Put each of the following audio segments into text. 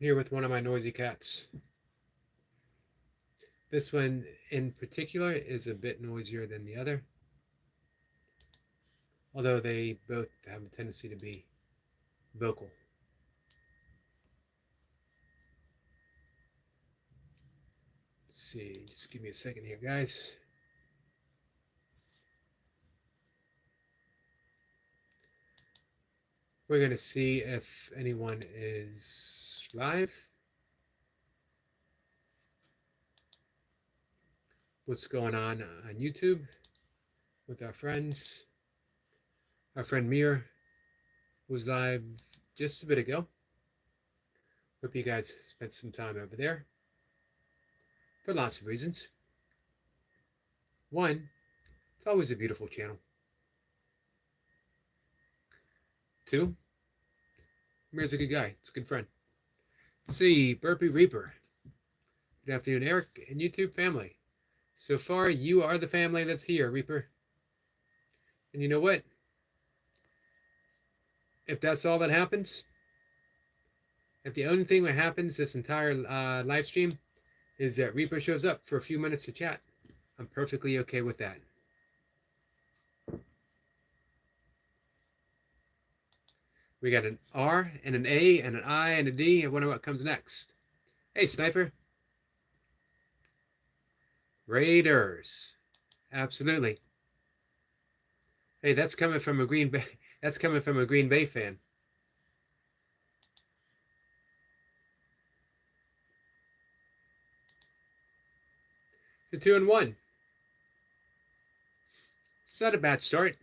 here with one of my noisy cats. This one in particular is a bit noisier than the other, although they both have a tendency to be vocal. Let's see, just give me a second here, guys. We're going to see if anyone is live. What's going on YouTube with our friends. Our friend Mir was live just a bit ago. Hope you guys spent some time over there for lots of reasons. One, it's always a beautiful channel. Two, Mir's a good guy. It's a good friend. See, Burpee Reaper. Good afternoon, Eric and YouTube family. So far, you are the family that's here, Reaper. And you know what? If that's all that happens, if the only thing that happens this entire live stream is that Reaper shows up for a few minutes to chat, I'm perfectly okay with that. We got an R and an A and an I and a D. I wonder what comes next. Hey, Sniper. Raiders. Absolutely. Hey, that's coming from a Green Bay. That's coming from a Green Bay fan. So 2-1. It's not a bad start.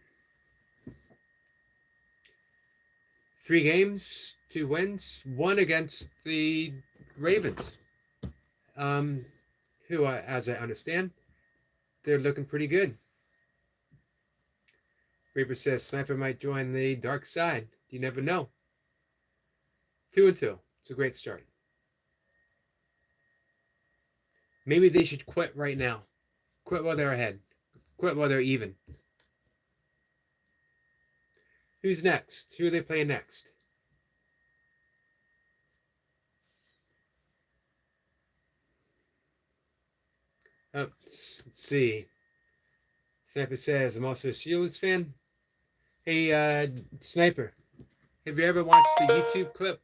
3 games, 2 wins, 1 against the Ravens, who, as I understand, they're looking pretty good. Reaper says Sniper might join the dark side. You never know. 2-2. It's a great start. Maybe they should quit right now. Quit while they're ahead. Quit while they're even. Who's next? Who are they playing next? Let's see. Sniper says, I'm also a Steelers fan. Hey, Sniper, have you ever watched the YouTube clip?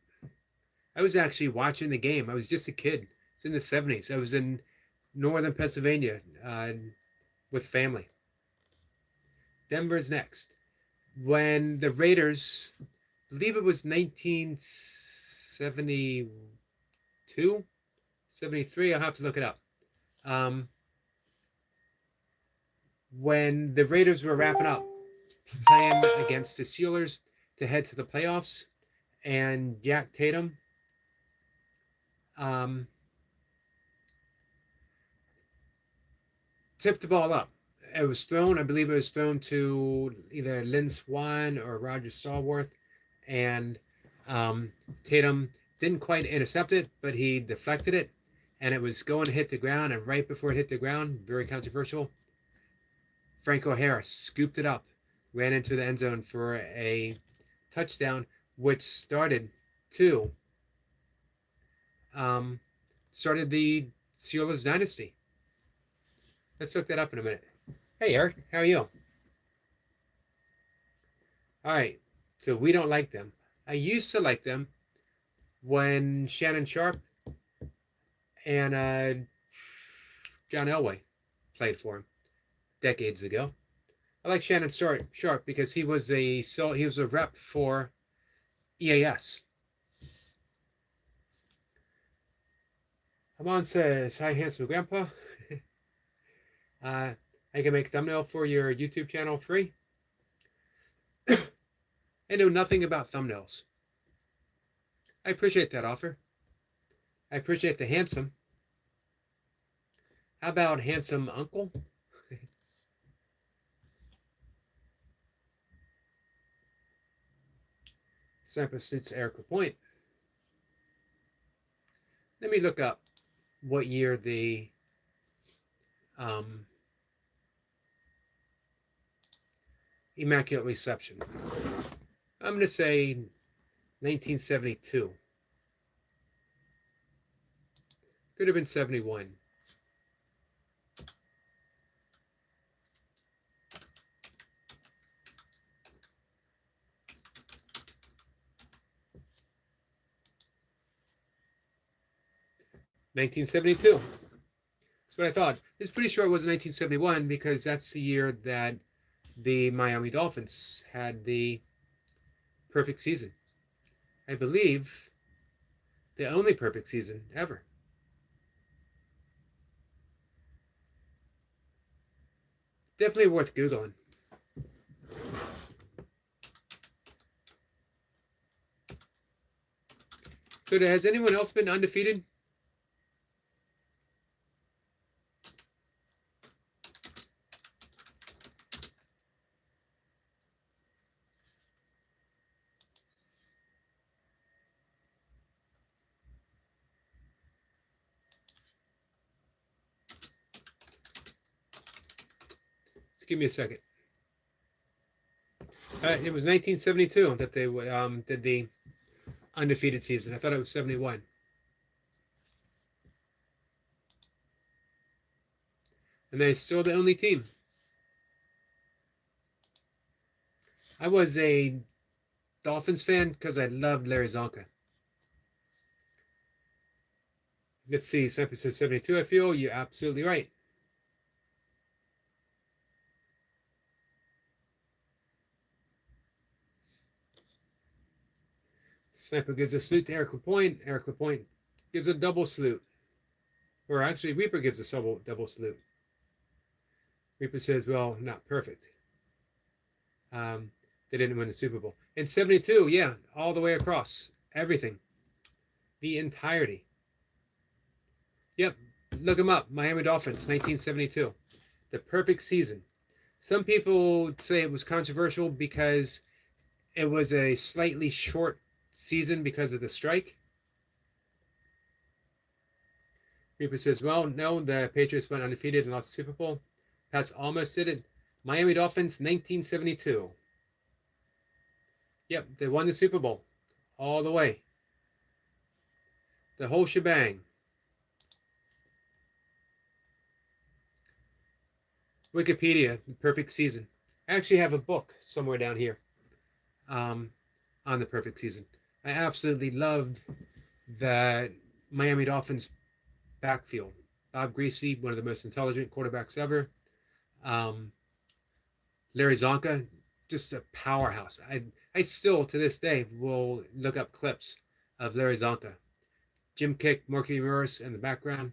I was actually watching the game. I was just a kid. It's in the 70s. I was in northern Pennsylvania with family. Denver's next. When the Raiders, I believe it was 1972, 73, I'll have to look it up. When the Raiders were wrapping up, playing against the Steelers to head to the playoffs, and Jack Tatum tipped the ball up. It was thrown, I believe it was thrown to either Lynn Swann or Roger Stallworth, and Tatum didn't quite intercept it, but he deflected it, and it was going to hit the ground, and right before it hit the ground, very controversial, Franco Harris scooped it up, ran into the end zone for a touchdown, which started the Steelers dynasty. Let's look that up in a minute. Hey, Eric, how are you? All right, so we don't like them. I used to like them when Shannon Sharpe and John Elway played for him decades ago. I like Shannon Sharpe because he was a rep for EAS. Hamon says, hi, handsome grandpa. I can make a thumbnail for your YouTube channel free. I know nothing about thumbnails. I appreciate that offer. I appreciate the handsome. How about handsome uncle? Sniper suits Eric LaPointe. Let me look up what year the Immaculate Reception. I'm going to say 1972. Could have been 71. $1972. That's what I thought. I was pretty sure it was 1971 because that's the year that the Miami Dolphins had the perfect season. I believe the only perfect season ever. Definitely worth Googling. So has anyone else been undefeated? Just give me a second. It was 1972 that they did the undefeated season. I thought it was 71. And they're still the only team. I was a Dolphins fan because I loved Larry Zonka. Let's see, Sample says 72. I feel you're absolutely right. Sniper gives a salute to Eric LaPointe. Eric LaPointe gives a double salute. Or actually, Reaper gives a double salute. Reaper says, well, not perfect. They didn't win the Super Bowl. In 72, yeah, all the way across. Everything. The entirety. Yep, look them up. Miami Dolphins, 1972. The perfect season. Some people say it was controversial because it was a slightly short season because of the strike. Reaper says, well, no, the Patriots went undefeated and lost the Super Bowl. Pats almost did it. Miami Dolphins, 1972. Yep, they won the Super Bowl. All the way. The whole shebang. Wikipedia, the perfect season. I actually have a book somewhere down here on the perfect season. I absolutely loved the Miami Dolphins backfield. Bob Griese, one of the most intelligent quarterbacks ever. Larry Zonka, just a powerhouse. I still, to this day, will look up clips of Larry Zonka. Jim Kick, Marky Morris in the background.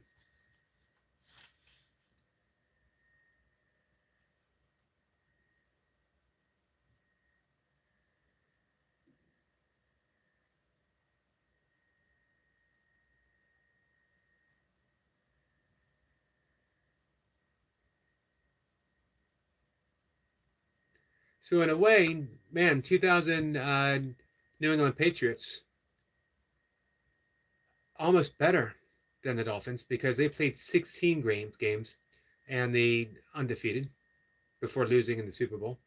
So in a way, man, 2000 New England Patriots almost better than the Dolphins because they played 16 games and they undefeated before losing in the Super Bowl.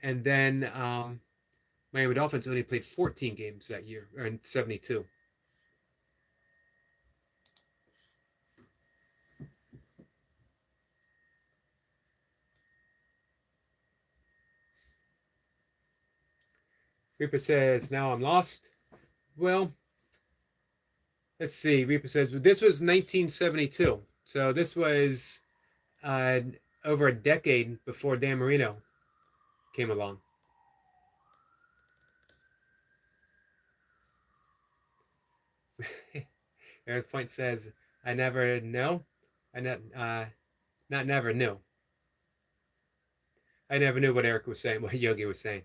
And then Miami Dolphins only played 14 games that year, or in 72. Reaper says, now I'm lost. Well, let's see. Reaper says, this was 1972. So this was over a decade before Dan Marino came along. Eric Point says, I never know. I not never knew. I never knew what Eric was saying, what Yogi was saying.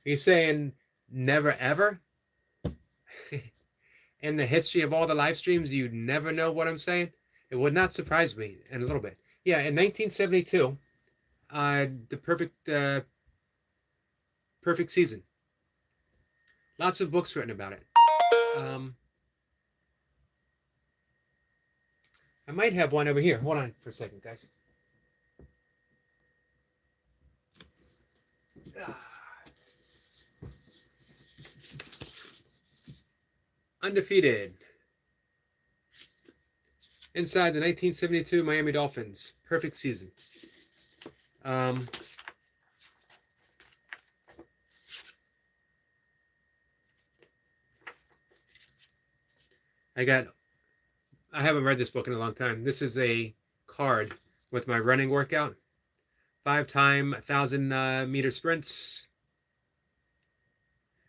Are you saying never ever? In the history of all the live streams, you never know what I'm saying? It would not surprise me in a little bit. Yeah, in 1972, the perfect season. Lots of books written about it. I might have one over here. Hold on for a second, guys. undefeated. Inside the 1972 Miami Dolphins. Perfect season. I haven't read this book in a long time. This is a card with my running workout. 5-time 1,000 meter sprints.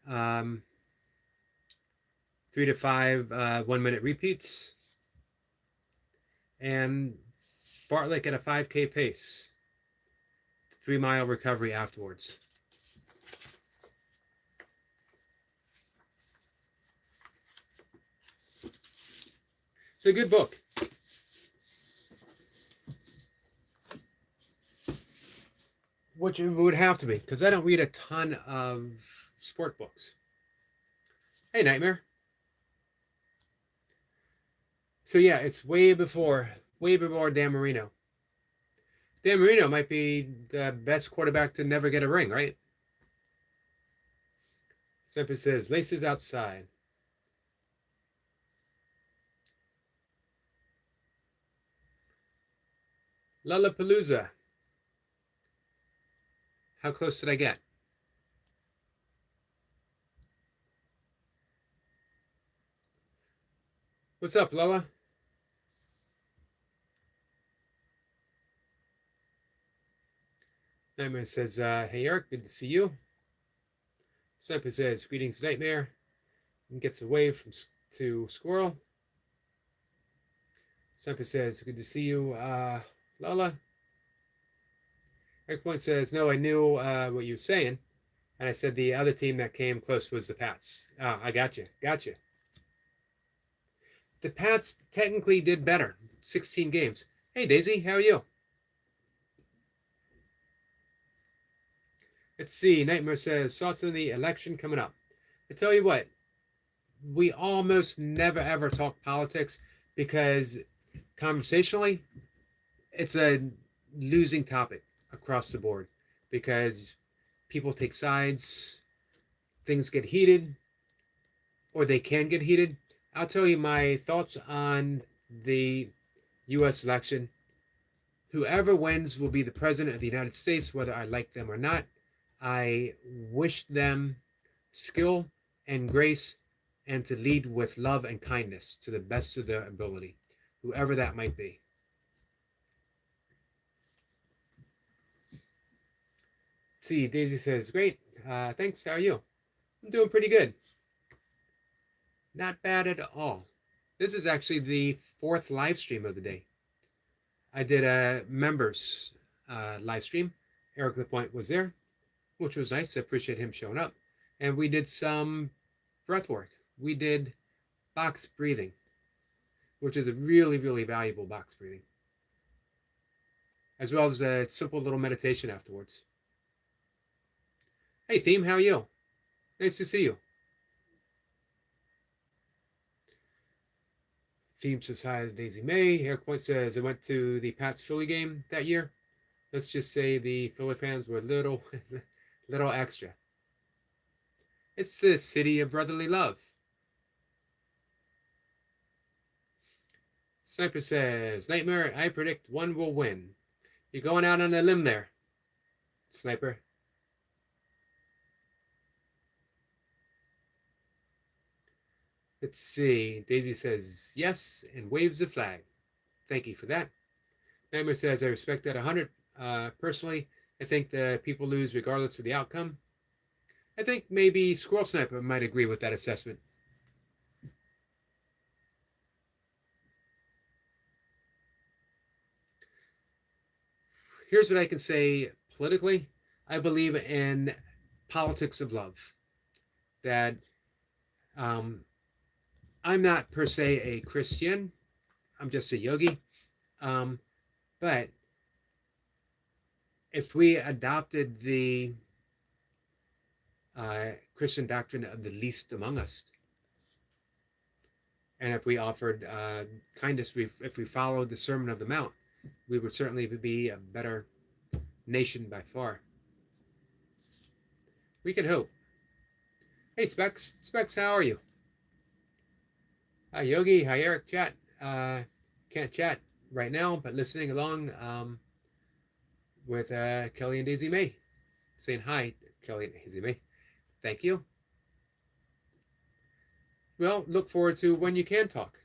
3 to 5 1-minute repeats. And fartlek at a 5K pace. 3-mile recovery afterwards. It's a good book. Which it would have to be, because I don't read a ton of sport books. Hey, Nightmare. So yeah, it's way before Dan Marino. Dan Marino might be the best quarterback to never get a ring, right? Semper says, laces outside. Lollapalooza. How close did I get? What's up, Lola? Nightmare says, hey, Eric, good to see you. Semper says, greetings, Nightmare. And gets away to Squirrel. Semper says, good to see you, Lola. Point says, no, I knew what you were saying. And I said the other team that came close was the Pats. I got you. The Pats technically did better. 16 games. Hey, Daisy, how are you? Let's see. Nightmare says, thoughts on the election coming up. I tell you what, we almost never ever talk politics because conversationally, it's a losing topic across the board because people take sides, things get heated, or they can get heated. I'll tell you my thoughts on the U.S. election. Whoever wins will be the president of the United States, whether I like them or not. I wish them skill and grace and to lead with love and kindness to the best of their ability, whoever that might be. See, Daisy says, great. Thanks. How are you? I'm doing pretty good. Not bad at all. This is actually the 4th live stream of the day. I did a members live stream. Eric Lapointe was there, which was nice. I appreciate him showing up. And we did some breath work. We did box breathing, which is a really, really valuable box breathing, as well as a simple little meditation afterwards. Hey, Theme, how are you? Nice to see you. Theme says hi to Daisy May. Eric Point says, I went to the Pats Philly game that year. Let's just say the Philly fans were little extra. It's the city of brotherly love. Sniper says, Nightmare, I predict one will win. You're going out on a limb there, Sniper. Let's see. Daisy says yes and waves the flag. Thank you for that. Nightmare says, I respect that 100. Personally, I think the people lose regardless of the outcome. I think maybe Squirrel Sniper might agree with that assessment. Here's what I can say politically. I believe in politics of love. That I'm not per se a Christian. I'm just a yogi. But if we adopted the Christian doctrine of the least among us, and if we offered kindness, if we followed the Sermon of the Mount, we would certainly be a better nation by far. We can hope. Hey, Specs, how are you? Hi, Yogi. Hi, Eric. Chat. Can't chat right now, but listening along with Kelly and Daisy May. Saying hi, Kelly and Daisy May. Thank you. Well, look forward to when you can talk.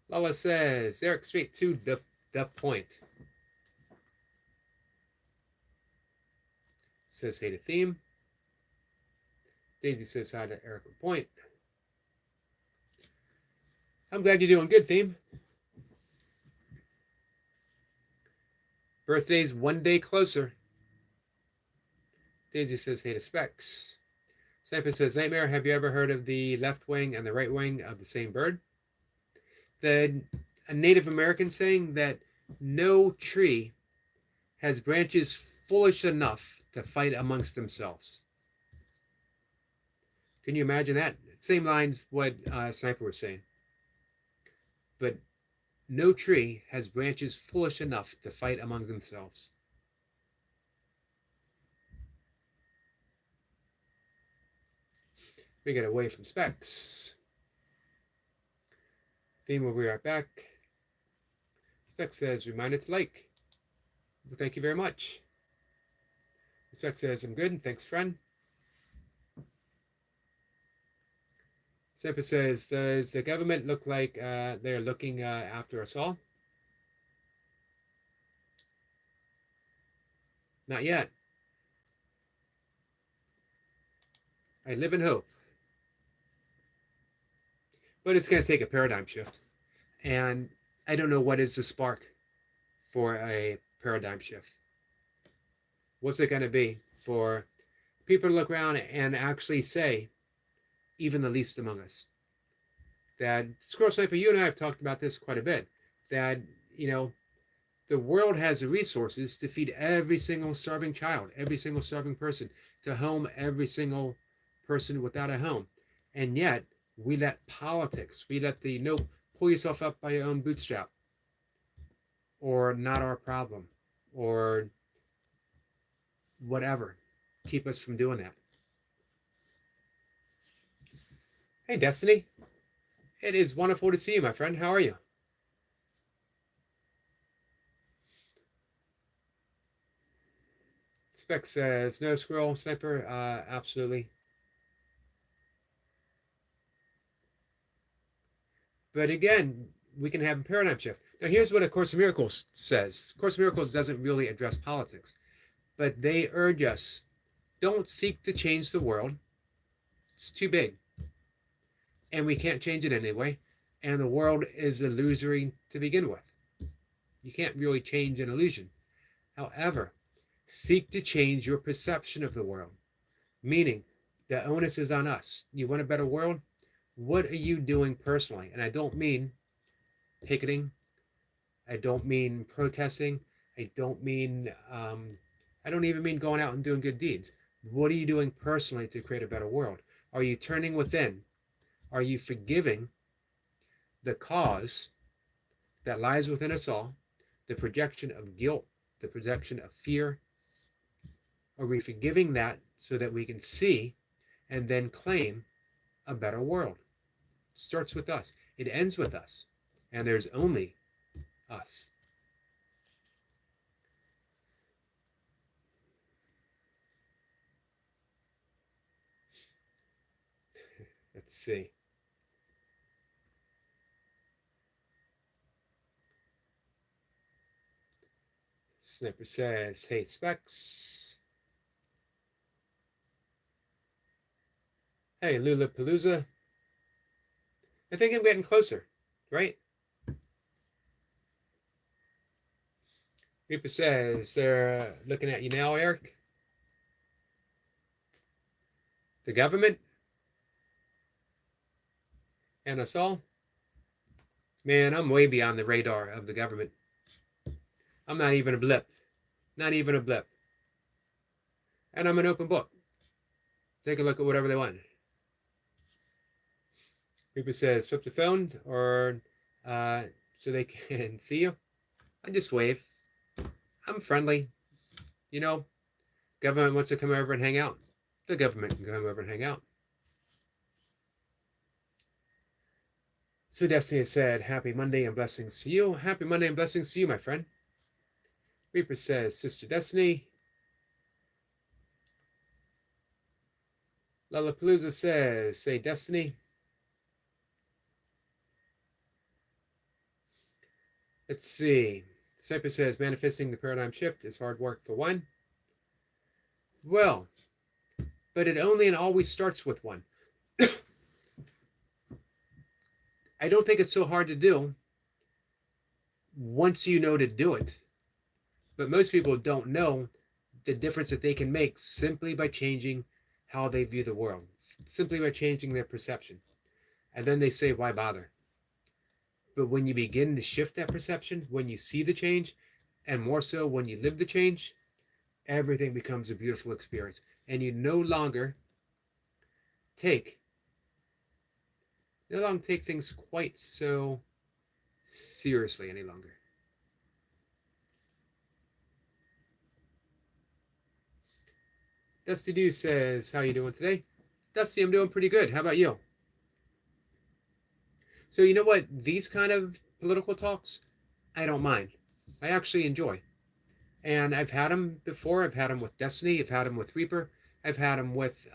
Lala says, Eric, straight to the point. Says, hey to theme. Daisy says, hi to Eric Point. I'm glad you're doing good, theme. Birthday's one day closer. Daisy says, hey to Specs. Sniper says, Nightmare, have you ever heard of the left wing and the right wing of the same bird? A Native American saying that no tree has branches foolish enough to fight amongst themselves. Can you imagine that? Same lines what Sniper was saying. But no tree has branches foolish enough to fight among themselves. We get away from Specs. Theme will be right back. Specs says, remind it to like. Well, thank you very much. Specs says, I'm good. Thanks, friend. Semper says, does the government look like they're looking after us all? Not yet. I live in hope. But it's going to take a paradigm shift. And I don't know what is the spark for a paradigm shift. What's it going to be for people to look around and actually say, even the least among us, that Squirrel Sniper, you and I have talked about this quite a bit, that, you know, the world has the resources to feed every single starving child, every single starving person, to home every single person without a home. And yet, we let politics, we let the, nope, pull yourself up by your own bootstrap, or not our problem, or whatever, keep us from doing that. Hey, Destiny. It is wonderful to see you, my friend. How are you? Spec says, no, Squirrel Sniper, absolutely. But again, we can have a paradigm shift. Now, here's what A Course in Miracles says. A Course in Miracles doesn't really address politics, but they urge us, don't seek to change the world. It's too big. And we can't change it anyway. And the world is illusory to begin with. You can't really change an illusion. However, seek to change your perception of the world. Meaning, the onus is on us. You want a better world? What are you doing personally? And I don't mean picketing. I don't mean protesting. I don't even mean going out and doing good deeds. What are you doing personally to create a better world? Are you turning within? Are you forgiving the cause that lies within us all, the projection of guilt, the projection of fear? Are we forgiving that so that we can see and then claim a better world? It starts with us. It ends with us. And there's only us. Let's see. Sniper says, hey, Specs. Hey, Lulapalooza. I think I'm getting closer, right? Reaper says, they're looking at you now, Eric. The government and us all. Man, I'm way beyond the radar of the government. I'm not even a blip. Not even a blip. And I'm an open book. Take a look at whatever they want. Reaper says, flip the phone or so they can see you. I just wave. I'm friendly. You know, government wants to come over and hang out. the government can come over and hang out. So Destiny said, happy Monday and blessings to you. Happy Monday and blessings to you, my friend. Reaper says, Sister Destiny. Lollapalooza says, say Destiny. Let's see. Sniper says, manifesting the paradigm shift is hard work for one. Well, but it only and always starts with one. I don't think it's so hard to do once you know to do it. But most people don't know the difference that they can make simply by changing how they view the world, simply by changing their perception. And then they say, why bother? But when you begin to shift that perception, when you see the change, and more so when you live the change, everything becomes a beautiful experience. And you no longer take things quite so seriously any longer. Dusty Dew says, how you doing today? Dusty, I'm doing pretty good. How about you? So you know what? These kind of political talks, I don't mind. I actually enjoy. And I've had them before. I've had them with Destiny. I've had them with Reaper. I've had them with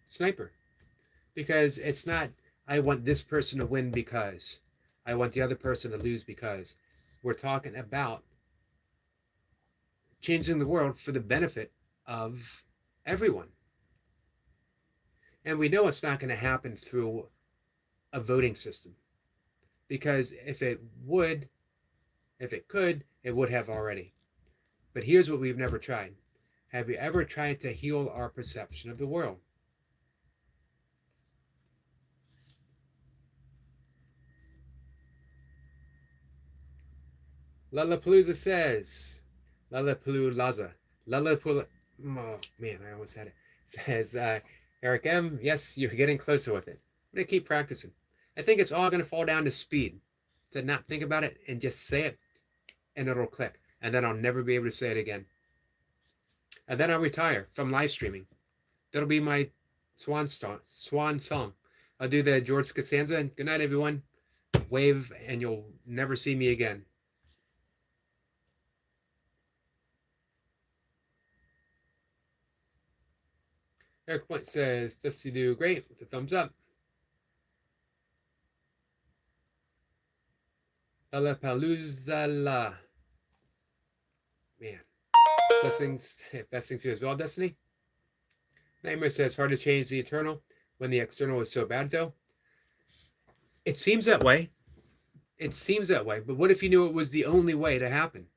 Sniper. Because it's not, I want this person to win because. I want the other person to lose because. We're talking about changing the world for the benefit of everyone. And we know it's not going to happen through a voting system. Because if it could, it would have already. But here's what we've never tried. Have you ever tried to heal our perception of the world? Lollapalooza says, Lollapalooza, oh man, I almost had it. Says, Eric M, yes, you're getting closer with it. I'm going to keep practicing. I think it's all going to fall down to speed. To not think about it and just say it, and it'll click. And then I'll never be able to say it again. And then I'll retire from live streaming. That'll be my swan song. I'll do the George Costanza. Good night, everyone. Wave, and you'll never see me again. Eric Point says, Dusty do great with the thumbs up. Lollapalooza. Man. Blessings to you as well, Destiny. Nightmare says, hard to change the eternal when the external is so bad, though. It seems that way. But what if you knew it was the only way to happen?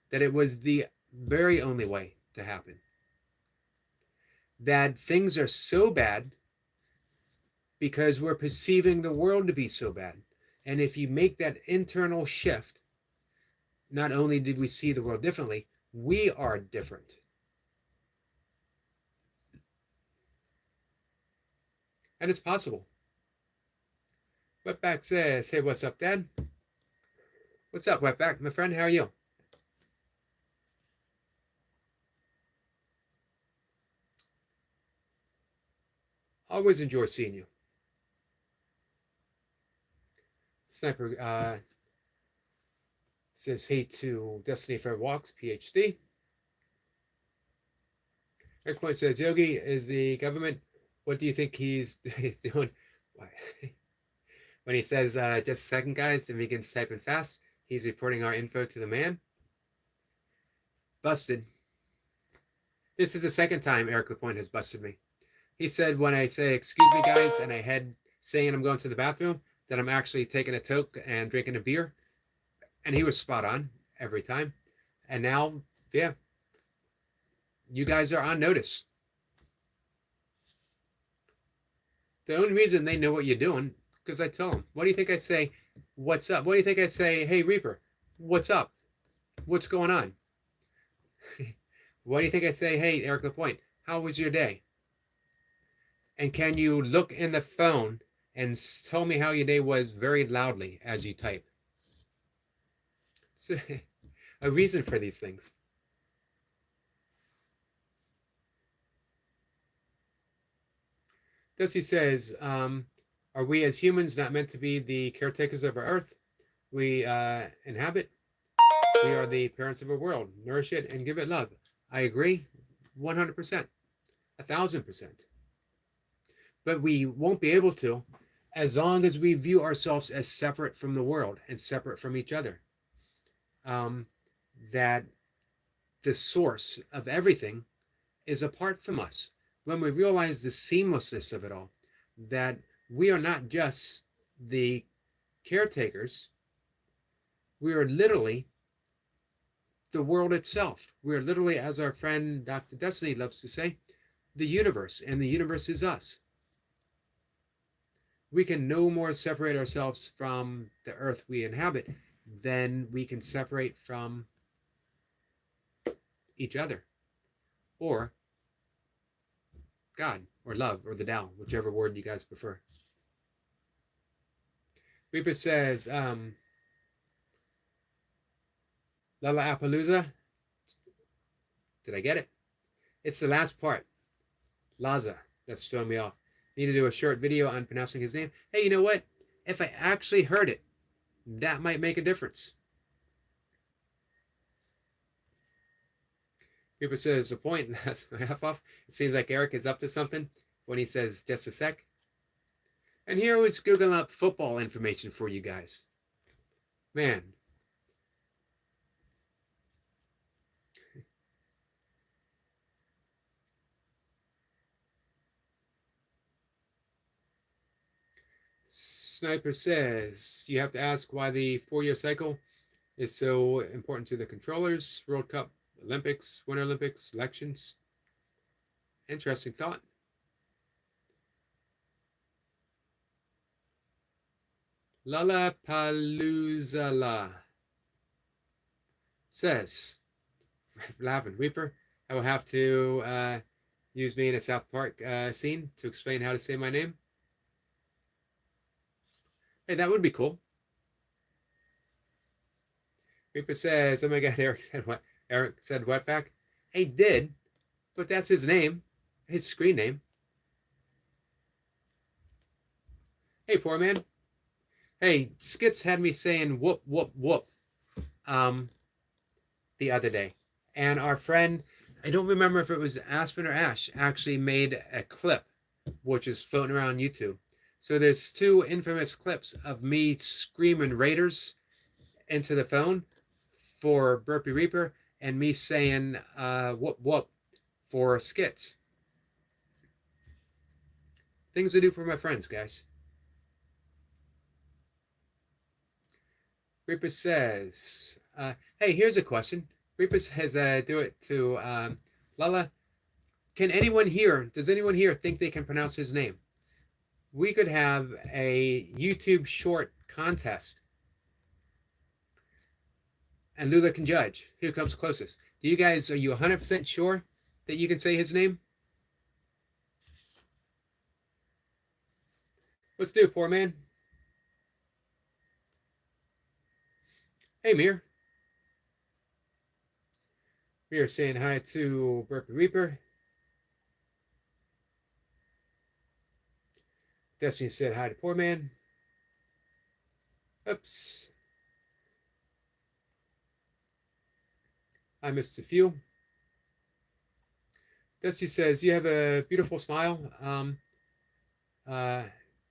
That it was the very only way to happen. That things are so bad because we're perceiving the world to be so bad. And if you make that internal shift, not only did we see the world differently, we are different. And it's possible. Wetback says, hey, what's up, Dad? What's up, Wetback? My friend, how are you? Always enjoy seeing you. Sniper says, hey to Destiny for Walks, PhD. Eric Point says, Yogi is the government. What do you think he's doing? When he says, just a second, guys, to begin typing fast, he's reporting our info to the man. Busted. This is the second time Eric Lapointe has busted me. He said when I say, excuse me, guys, and I head saying I'm going to the bathroom, that I'm actually taking a toke and drinking a beer. And he was spot on every time. And now, yeah, you guys are on notice. The only reason they know what you're doing, because I tell them. What do you think I say? What's up? What do you think I say? Hey, Reaper, what's up? What's going on? What do you think I say? Hey, Eric Lapointe, how was your day? And can you look in the phone and tell me how your day was very loudly as you type? It's a reason for these things. Dusty says, are we as humans not meant to be the caretakers of our earth we inhabit? We are the parents of our world. Nourish it and give it love. I agree 100%, 1,000%. But we won't be able to as long as we view ourselves as separate from the world and separate from each other. That the source of everything is apart from us. When we realize the seamlessness of it all, that we are not just the caretakers, we are literally the world itself. We are literally, as our friend Dr. Destiny loves to say, the universe, and the universe is us. We can no more separate ourselves from the earth we inhabit than we can separate from each other, or God, or love, or the Tao, whichever word you guys prefer. Reaper says, Lala Appalooza. Did I get it? It's the last part. Laza. That's throwing me off. Need to do a short video on pronouncing his name. Hey, you know what? If I actually heard it, that might make a difference. Reaper says, the point, that's my half off. It seems like Eric is up to something when he says, just a sec. And here I was Googling up football information for you guys. Man. Sniper says, you have to ask why the 4-year cycle is so important to the controllers. World Cup, Olympics, Winter Olympics, elections. Interesting thought. Lala Paluzala says, laughing Reaper, I will have to use me in a South Park scene to explain how to say my name. Hey, that would be cool. Reaper says, oh my God, Eric said what? Eric said wetback. He did, but that's his name, his screen name. Hey, poor man. Hey, Skits had me saying whoop, whoop, whoop the other day. And our friend, I don't remember if it was Aspen or Ash, actually made a clip, which is floating around YouTube. So there's 2 infamous clips of me screaming Raiders into the phone for Burpee Reaper and me saying whoop whoop for Skits. Things to do for my friends, guys. Reaper says, hey, here's a question. Reaper says, do it to Lala. Can anyone here, does anyone here think they can pronounce his name? We could have a YouTube short contest. And Lula can judge who comes closest. Do you guys, are you 100% sure that you can say his name? Let's do it, poor man. Hey, Mir. We are saying hi to Burpee Reaper. Destiny said hi to poor man. Oops. I missed a few. Dusty says, you have a beautiful smile. By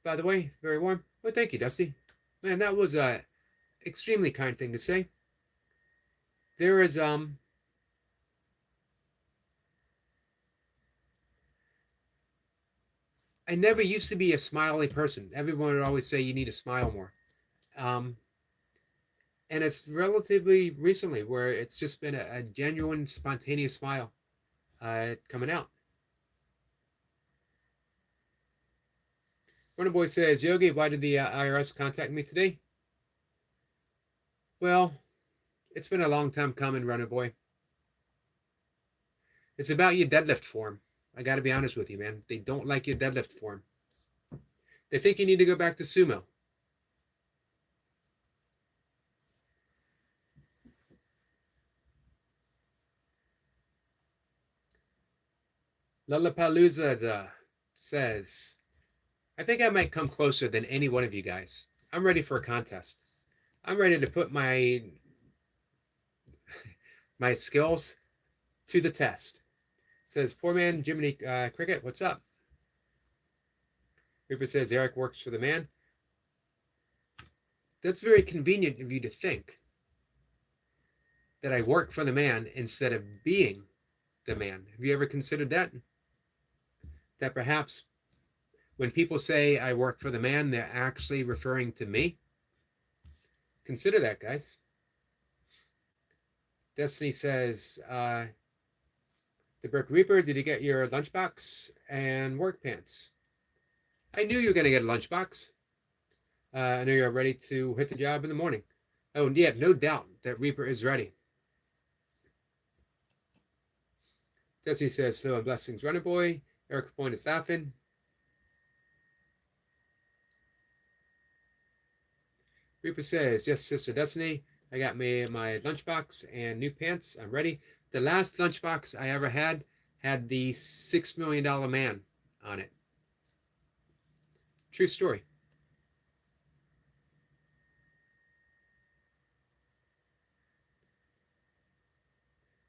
the way, very warm. Well, thank you, Dusty. Man, that was a extremely kind thing to say. There is I never used to be a smiley person. Everyone would always say you need to smile more. And it's relatively recently where it's just been a genuine, spontaneous smile coming out. Runner Boy says, Yogi, why did the IRS contact me today? Well, it's been a long time coming, Runner Boy. It's about your deadlift form. I got to be honest with you, man. They don't like your deadlift form. They think you need to go back to sumo. Lollapalooza says, I think I might come closer than any one of you guys. I'm ready for a contest. I'm ready to put my skills to the test. Says, poor man Jiminy Cricket, what's up? Reaper says, Eric works for the man. That's very convenient of you to think that I work for the man instead of being the man. Have you ever considered that? That perhaps when people say I work for the man, they're actually referring to me? Consider that, guys. Destiny says, the Brick Reaper, did you get your lunchbox and work pants? I knew you were going to get a lunchbox. I know you're ready to hit the job in the morning. Oh, yeah, no doubt that Reaper is ready. Destiny says, Phil and Blessings, Runner Boy. Eric Point is laughing. Reaper says, yes, Sister Destiny, I got me my lunchbox and new pants. I'm ready. The last lunchbox I ever had the $6 million man on it. True story.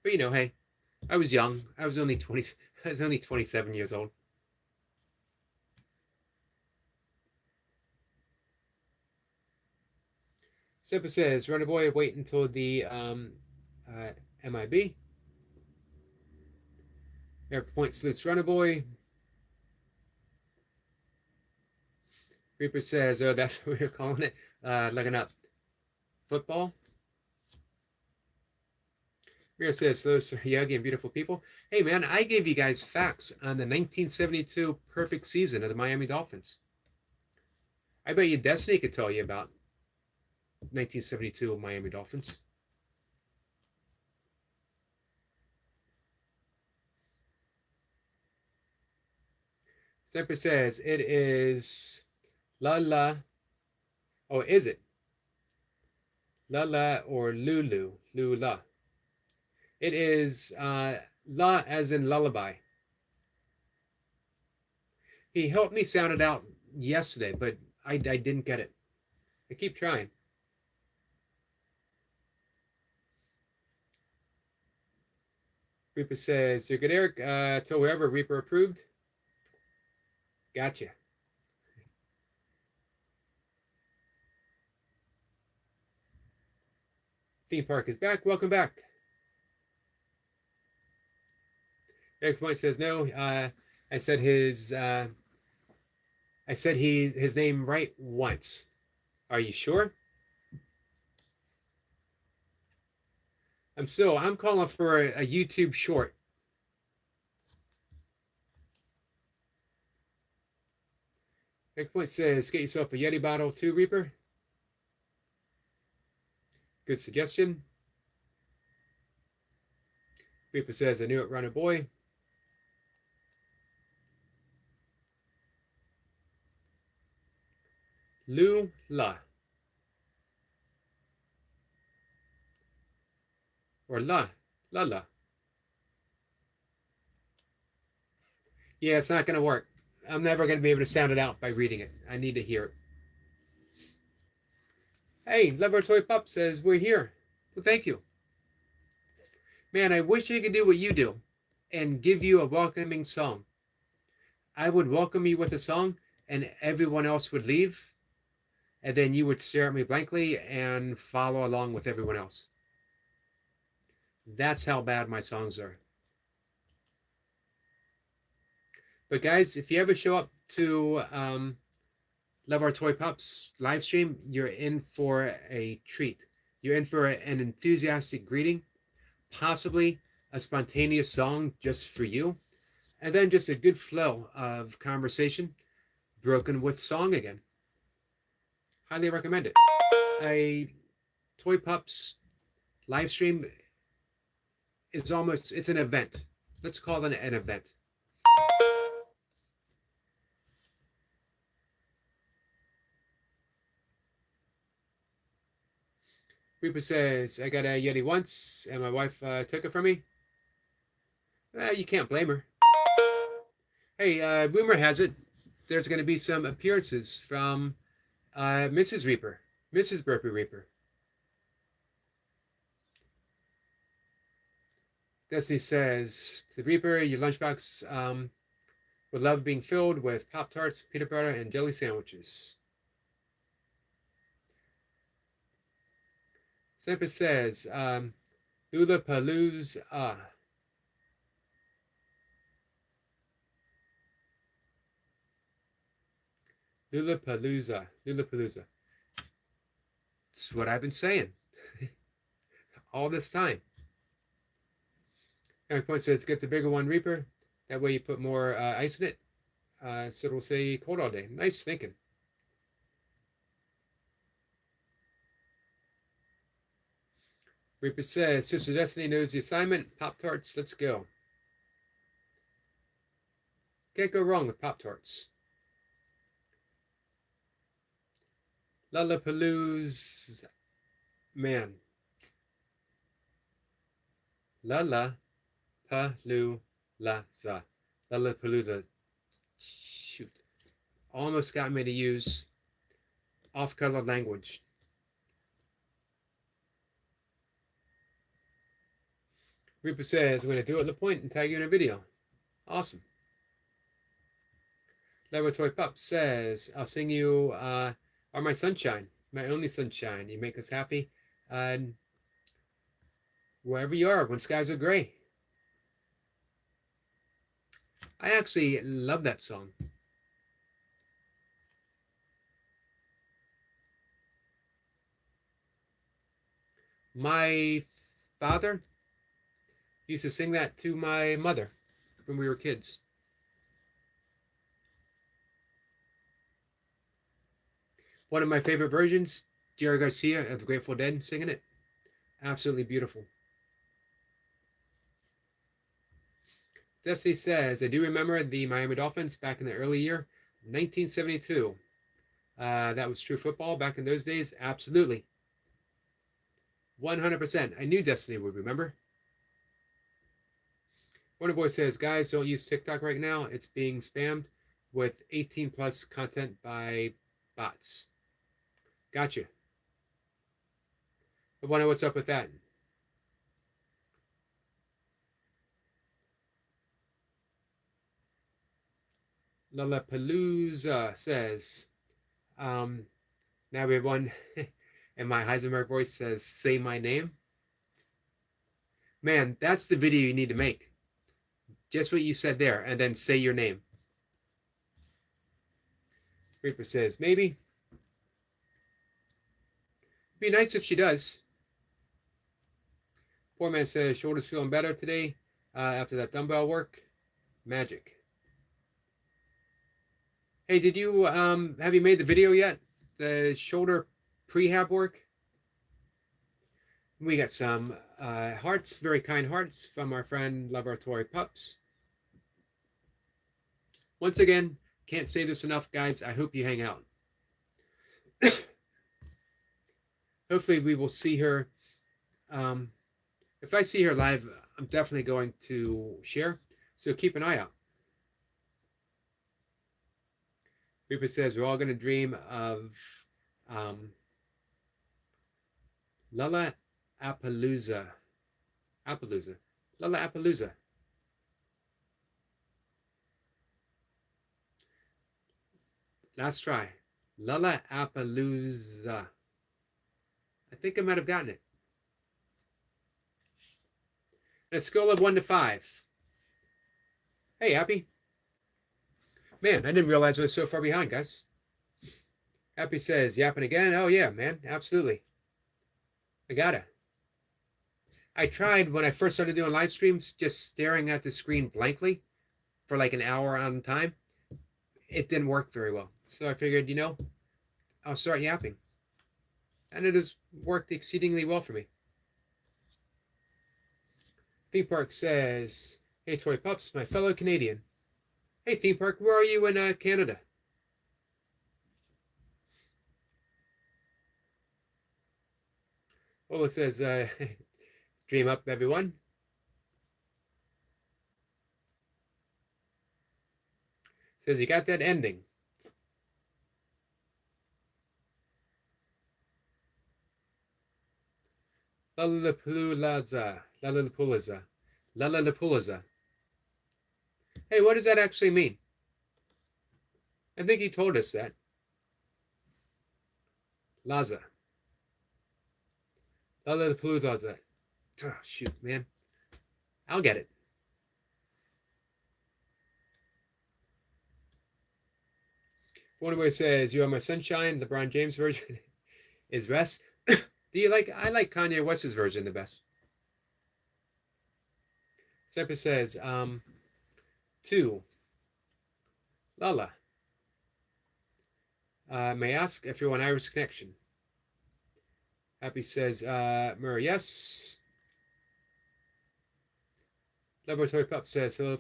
But you know, hey, I was young. I was only 27 years old. Simple says, Runner Boy, wait until the MIB. Eric Point salutes Runner Boy. Reaper says, oh, that's what we're calling it. Looking up football. Reaper says, hello, Sir Yogi and beautiful people. Hey, man, I gave you guys facts on the 1972 perfect season of the Miami Dolphins. I bet you Destiny could tell you about 1972 Miami Dolphins. Sniper says, it is La La. Oh, is it? La La or Lulu? Lula. It is La as in lullaby. He helped me sound it out yesterday, but I didn't get it. I keep trying. Reaper says, you're good, Eric. Till wherever Reaper approved. Gotcha. Theme park is back. Welcome back. Eric Point says no. I said his name right once. Are you sure? I'm calling for a YouTube short. Eric Point says, get yourself a Yeti bottle too, Reaper. Good suggestion. Reaper says, I knew it, Runner Boy. Lula. Or La. Yeah, it's not going to work. I'm never going to be able to sound it out by reading it. I need to hear it. Hey, Lover Toy Pup says, we're here. Well, thank you. Man, I wish I could do what you do and give you a welcoming song. I would welcome you with a song and everyone else would leave. And then you would stare at me blankly and follow along with everyone else. That's how bad my songs are. But guys, if you ever show up to Love Our Toy Pups live stream, you're in for a treat. You're in for an enthusiastic greeting, possibly a spontaneous song just for you, and then just a good flow of conversation broken with song again. Highly recommend it. A Toy Pups live stream is it's an event. Let's call it an event. Reaper says, I got a Yeti once and my wife took it from me. You can't blame her. Hey, rumor has it there's going to be some appearances from Mrs. Reaper, Mrs. Burpee Reaper. Destiny says, to the Reaper, your lunchbox would love being filled with Pop-Tarts, peanut butter, and jelly sandwiches. Semper says, Lollapalooza. Lollapalooza. Lollapalooza. That's what I've been saying all this time. And point says, get the bigger one, Reaper. That way you put more ice in it. So it'll stay cold all day. Nice thinking. Reaper says, Sister Destiny knows the assignment. Pop-Tarts, let's go. Can't go wrong with Pop-Tarts. Lollapalooza. Man. Lollapalooza. Lollapalooza. Shoot. Almost got me to use off-color language. Reaper says, I'm going to do it at the point and tag you in a video. Awesome. Laboratory Pup says, I'll sing you Are My Sunshine, My Only Sunshine. You make us happy wherever you are when skies are gray. I actually love that song. My father used to sing that to my mother when we were kids. One of my favorite versions, Jerry Garcia of the Grateful Dead singing it. Absolutely beautiful. Destiny says, I do remember the Miami Dolphins back in the early year, 1972. That was true football back in those days. Absolutely. 100%. I knew Destiny would remember. Wonderboy says, guys, don't use TikTok right now. It's being spammed with 18 plus content by bots. Gotcha. I wonder what's up with that. Lollapalooza says, now we have one, and my Heisenberg voice says, say my name. Man, that's the video you need to make. Just what you said there, and then say your name. Reaper says, maybe. Be nice if she does. Poor man says, shoulder's feeling better today after that dumbbell work. Magic. Hey, did you, have you made the video yet? The shoulder prehab work? We got some hearts, very kind hearts from our friend Laboratory Pups. Once again, can't say this enough, guys. I hope you hang out. Hopefully we will see her. If I see her live, I'm definitely going to share. So keep an eye out. Reaper says we're all going to dream of Lollapalooza. Lollapalooza. Last try. Lollapalooza. I think I might have gotten it. On a scale of 1 to 5. Hey, Happy. Man, I didn't realize I was so far behind, guys. Happy says, yapping again? Oh, yeah, man. Absolutely. I gotta. I tried when I first started doing live streams, just staring at the screen blankly for like an hour on time. It didn't work very well. So I figured, I'll start yapping. And it has worked exceedingly well for me. Theme Park says, hey, Toy Pups, my fellow Canadian. Hey, Theme Park, where are you in Canada? Ola says, dream up, everyone. Says, you got that ending. Lalapulaza. Lalapulaza. Lalapulaza. Hey, what does that actually mean? I think he told us that. Laza. Lalapulaza. Oh, shoot, man. I'll get it. Wonderboy says, "You are my sunshine." LeBron James version is best. Do you like? I like Kanye West's version the best. Semper says, 2. Lala. May I ask if you're on Irish Connection? Happy says, Murray, yes. Laboratory Pup says, hello,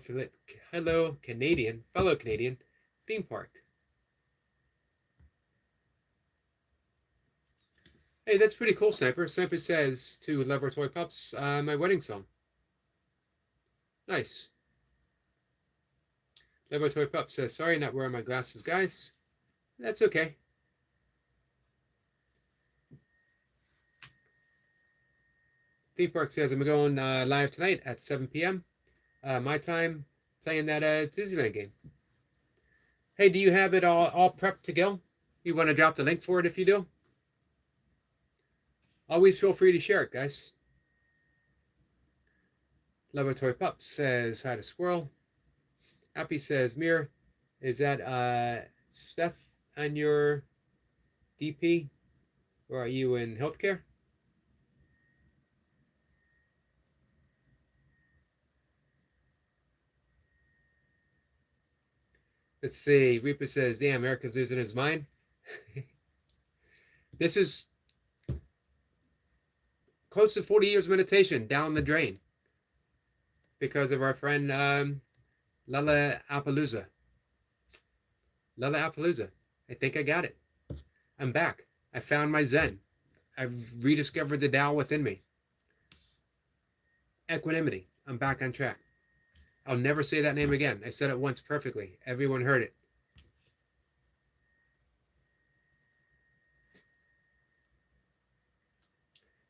Canadian, fellow Canadian, theme park. Hey, that's pretty cool, Sniper. Sniper says to Laboratory Pups, my wedding song. Nice. Laboratory Pup says, sorry, not wearing my glasses, guys. That's okay. Theme Park says, I'm going live tonight at 7 p.m. My time, playing that Disneyland game. Hey, do you have it all prepped to go? You want to drop the link for it if you do? Always feel free to share it, guys. Laboratory Pup says, hi to Squirrel. Happy says, Mir, is that Steph on your DP? Or are you in healthcare? Let's see. Reaper says, damn, Erica's losing his mind. This is close to 40 years of meditation down the drain because of our friend Lala Appalooza. Lala Appalooza. I think I got it. I'm back. I found my Zen. I've rediscovered the Tao within me. Equanimity. I'm back on track. I'll never say that name again. I said it once perfectly. Everyone heard it.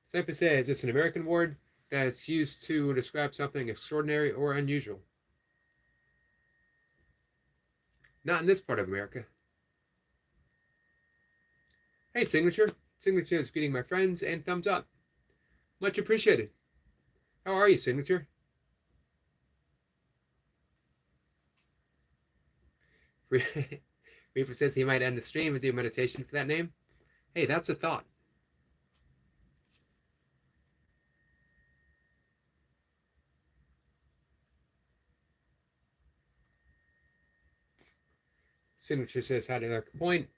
Sniper says it's an American word that's used to describe something extraordinary or unusual. Not in this part of America. Hey, Signature. Signature is greeting my friends and thumbs up. Much appreciated. How are you, Signature? Reaper says he might end the stream and do meditation for that name. Hey, that's a thought. Signature says hi to Lark Point.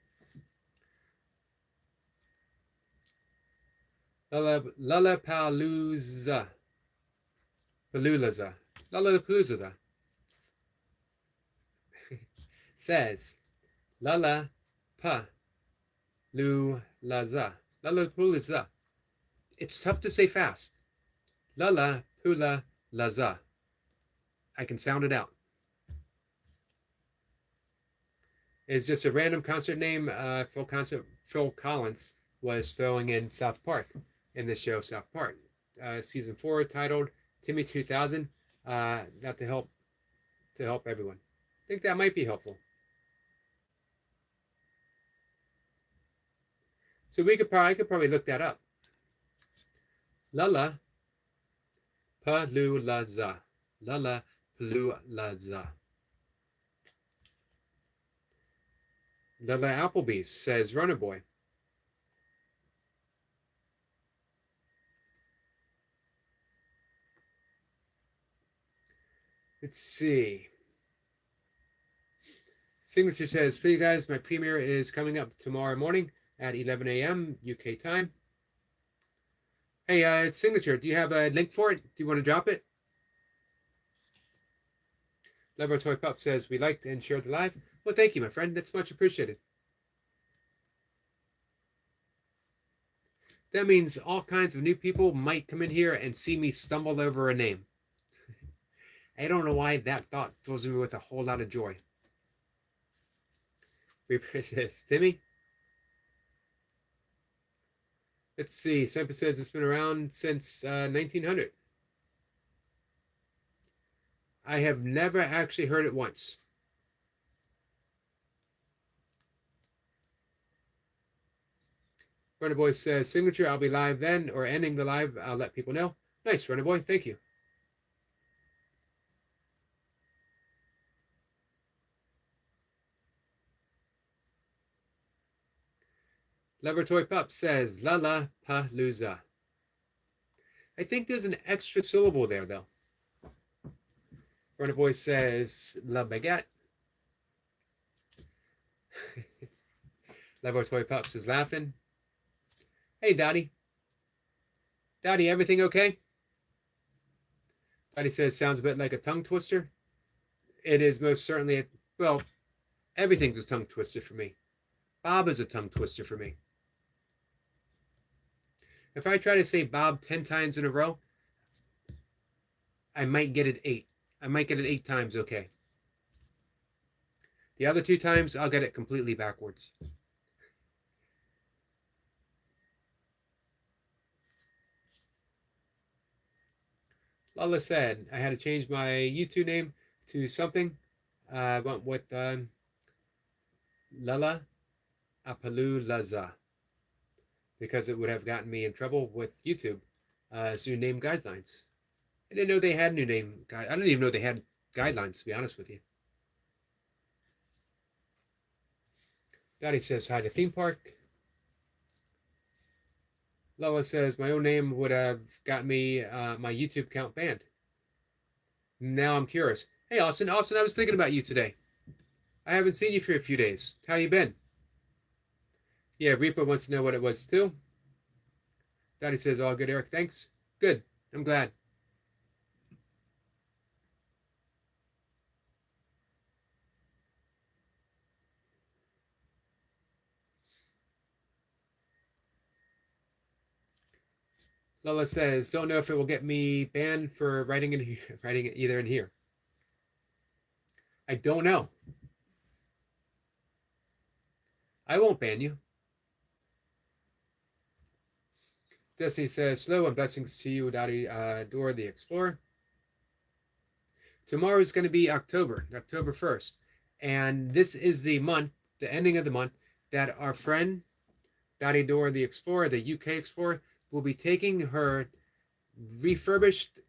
Lollapalooza. Palooza. Lollapalooza. Says Lala Pa Lulaza. Lollapalooza. It's tough to say fast. Lala Pula Laza. I can sound it out. It's just a random concert name. Phil Collins was throwing in South Park in the show South Park. Season 4 titled Timmy 2000. Not to help everyone. I think that might be helpful. So I could probably look that up. Lala Palulaza. Lala Palulaza. Lala Applebee's says Runner Boy. Let's see. Signature says, please guys, my premiere is coming up tomorrow morning at 11 a.m. UK time. Hey, Signature, do you have a link for it? Do you want to drop it? Laboratory Pup says, we liked and shared the live. Well, thank you, my friend. That's much appreciated. That means all kinds of new people might come in here and see me stumble over a name. I don't know why that thought fills me with a whole lot of joy. Reaper says, Timmy? Let's see. Semper says it's been around since 1900. I have never actually heard it once. Runner Boy says, signature, I'll be live then, or ending the live, I'll let people know. Nice, Runner Boy. Thank you. Lover Toy Pup says, La Palooza. I think there's an extra syllable there, though. Runner Boy says, La Baguette. Lover Toy Pups is laughing. Hey, Dottie. Dottie, everything okay? Dottie says, sounds a bit like a tongue twister. It is most certainly, well, everything's a tongue twister for me. Bob is a tongue twister for me. If I try to say Bob 10 times in a row, I might get it 8. I might get it 8 times okay. The other 2 times, I'll get it completely backwards. Lala said, I had to change my YouTube name to something. I went with Lala Apalooza, because it would have gotten me in trouble with YouTube as new name guidelines. I didn't know they had new name guide. I didn't even know they had guidelines, to be honest with you. Dottie says hi to theme park. Lola says my own name would have got me my YouTube account banned. Now I'm curious. Hey, Austin. Austin, I was thinking about you today. I haven't seen you for a few days. How you been? Yeah, Reaper wants to know what it was too. Dottie says, all good, Eric. Thanks. Good. I'm glad. Lola says, don't know if it will get me banned for writing it either in here. I don't know. I won't ban you. Destiny says, hello and blessings to you, Dottie Dora the Explorer. Tomorrow is going to be October 1st. And this is the month, the ending of the month, that our friend, Dottie Dora the Explorer, the UK Explorer, will be taking her refurbished,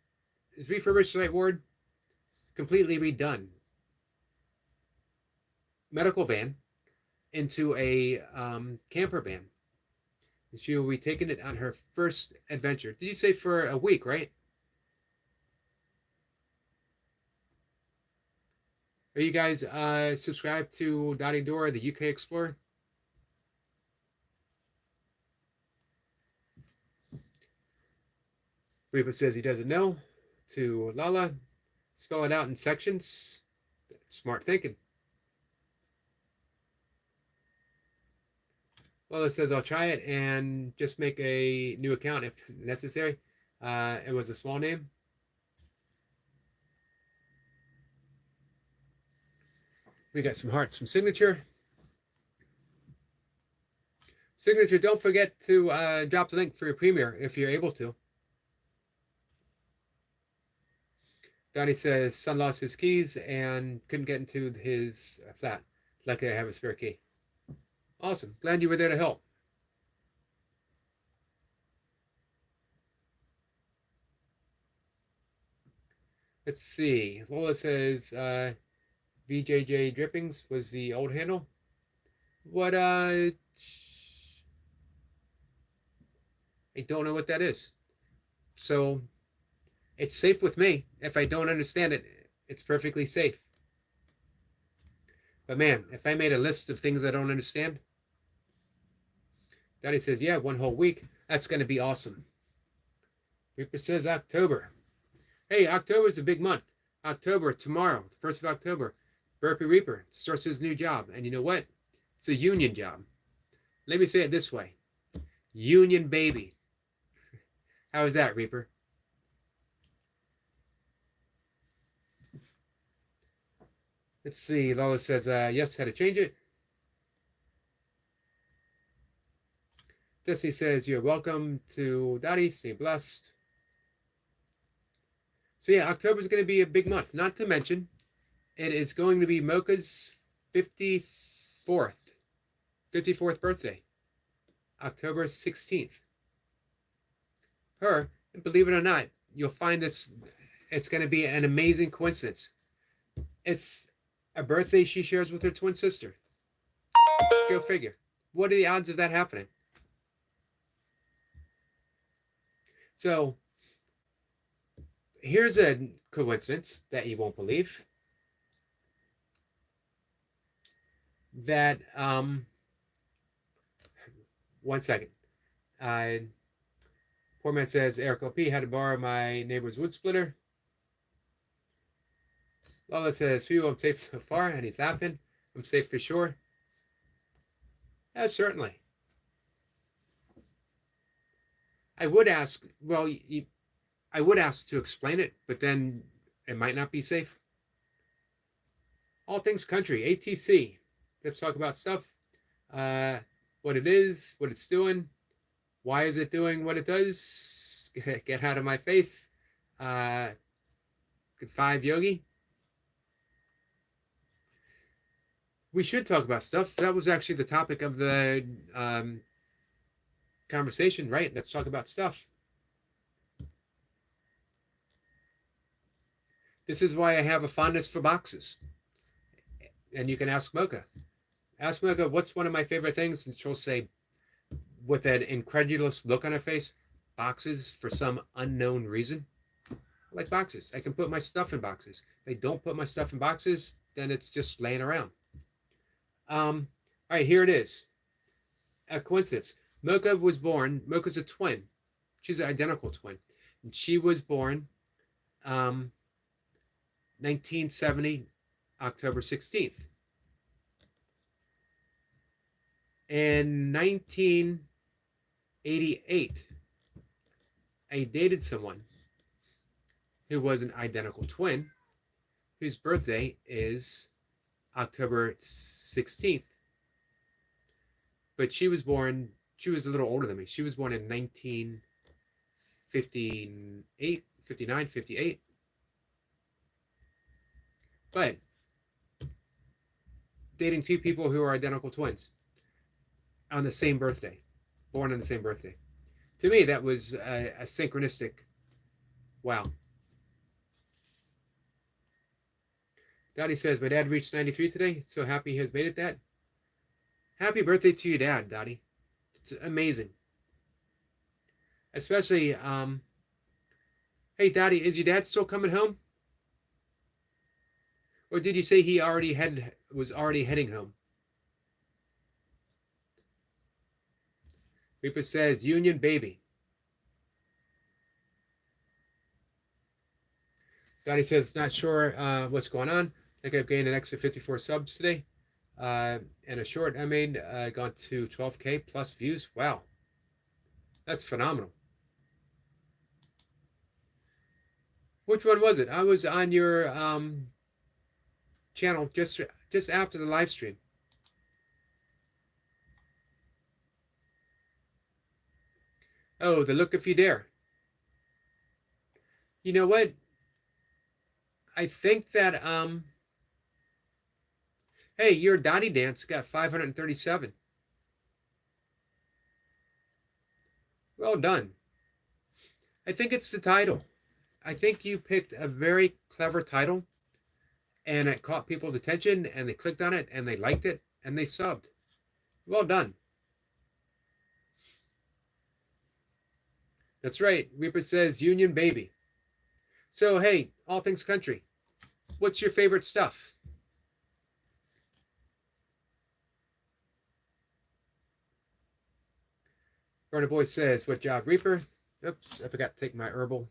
is refurbished the right word? Completely redone medical van into a camper van. She will be taking it on her first adventure. Did you say for a week, right? Are you guys subscribed to Dottie Dora, the UK Explorer? Reaper says he doesn't know. To Lala, spell it out in sections. Smart thinking. Lala says I'll try it and just make a new account if necessary. It was a small name. We got some hearts from Signature. Signature, don't forget to drop the link for your premiere if you're able to. Donnie says son lost his keys and couldn't get into his flat. Luckily I have a spare key. Awesome. Glad you were there to help. Let's see. Lola says VJJ Drippings was the old handle. What I don't know what that is. So it's safe with me. If I don't understand it, it's perfectly safe. But man, if I made a list of things I don't understand, Daddy says, yeah, 1 whole week. That's going to be awesome. Reaper says October. Hey, October is a big month. October, tomorrow, the 1st of October, Burpee Reaper starts his new job. And you know what? It's a union job. Let me say it this way. Union baby. How is that, Reaper? Let's see. Lola says, yes, had to change it. Destiny says, you're welcome to Dottie. Stay blessed. So yeah, October is going to be a big month. Not to mention, it is going to be Mocha's 54th birthday, October 16th. Her, and believe it or not, you'll find this, it's going to be an amazing coincidence. It's a birthday she shares with her twin sister. Go figure. What are the odds of that happening? So, here's a coincidence that you won't believe. That, one second. Poor man says, Eric LP had to borrow my neighbor's wood splitter. Lola says, phew, I'm safe so far, and he's laughing. I'm safe for sure. Yeah, certainly. I would ask, well, I would ask to explain it, but then it might not be safe. All things country, ATC. Let's talk about stuff. What it is, what it's doing. Why is it doing what it does? Get out of my face. Good 5 Yogi. We should talk about stuff. That was actually the topic of the conversation, right? Let's talk about stuff. This is why I have a fondness for boxes. And you can ask Mocha. Ask Mocha, what's one of my favorite things? And she'll say, with that incredulous look on her face, boxes for some unknown reason. I like boxes. I can put my stuff in boxes. If I don't put my stuff in boxes, then it's just laying around. All right, here it is. A coincidence. Mocha was born, Mocha's a twin. She's an identical twin. And she was born 1970, October 16th. In 1988, I dated someone who was an identical twin, whose birthday is October 16th. But she was a little older than me. She was born in 1958, 59, 58. But dating 2 people who are identical twins on the same birthday, born on the same birthday. To me, that was a synchronistic, wow. Dottie says, my dad reached 93 today. So happy he has made it that. Happy birthday to your dad, Dottie. It's amazing. Especially, hey, Dottie, is your dad still coming home? Or did you say he was already heading home? Reaper says, Union Baby. Dottie says, not sure what's going on. I think I've gained an extra 54 subs today. And a short I made gone to 12K plus views. Wow. That's phenomenal. Which one was it? I was on your channel just after the live stream. Oh, the Look If You Dare. You know what? I think that hey, your Dottie Dance got 537. Well done. I think it's the title. I think you picked a very clever title, and it caught people's attention, and they clicked on it, and they liked it, and they subbed. Well done. That's right. Reaper says Union Baby. So, hey, all things country, what's your favorite stuff? Burner Boy says, what job, Reaper? Oops, I forgot to take my herbal.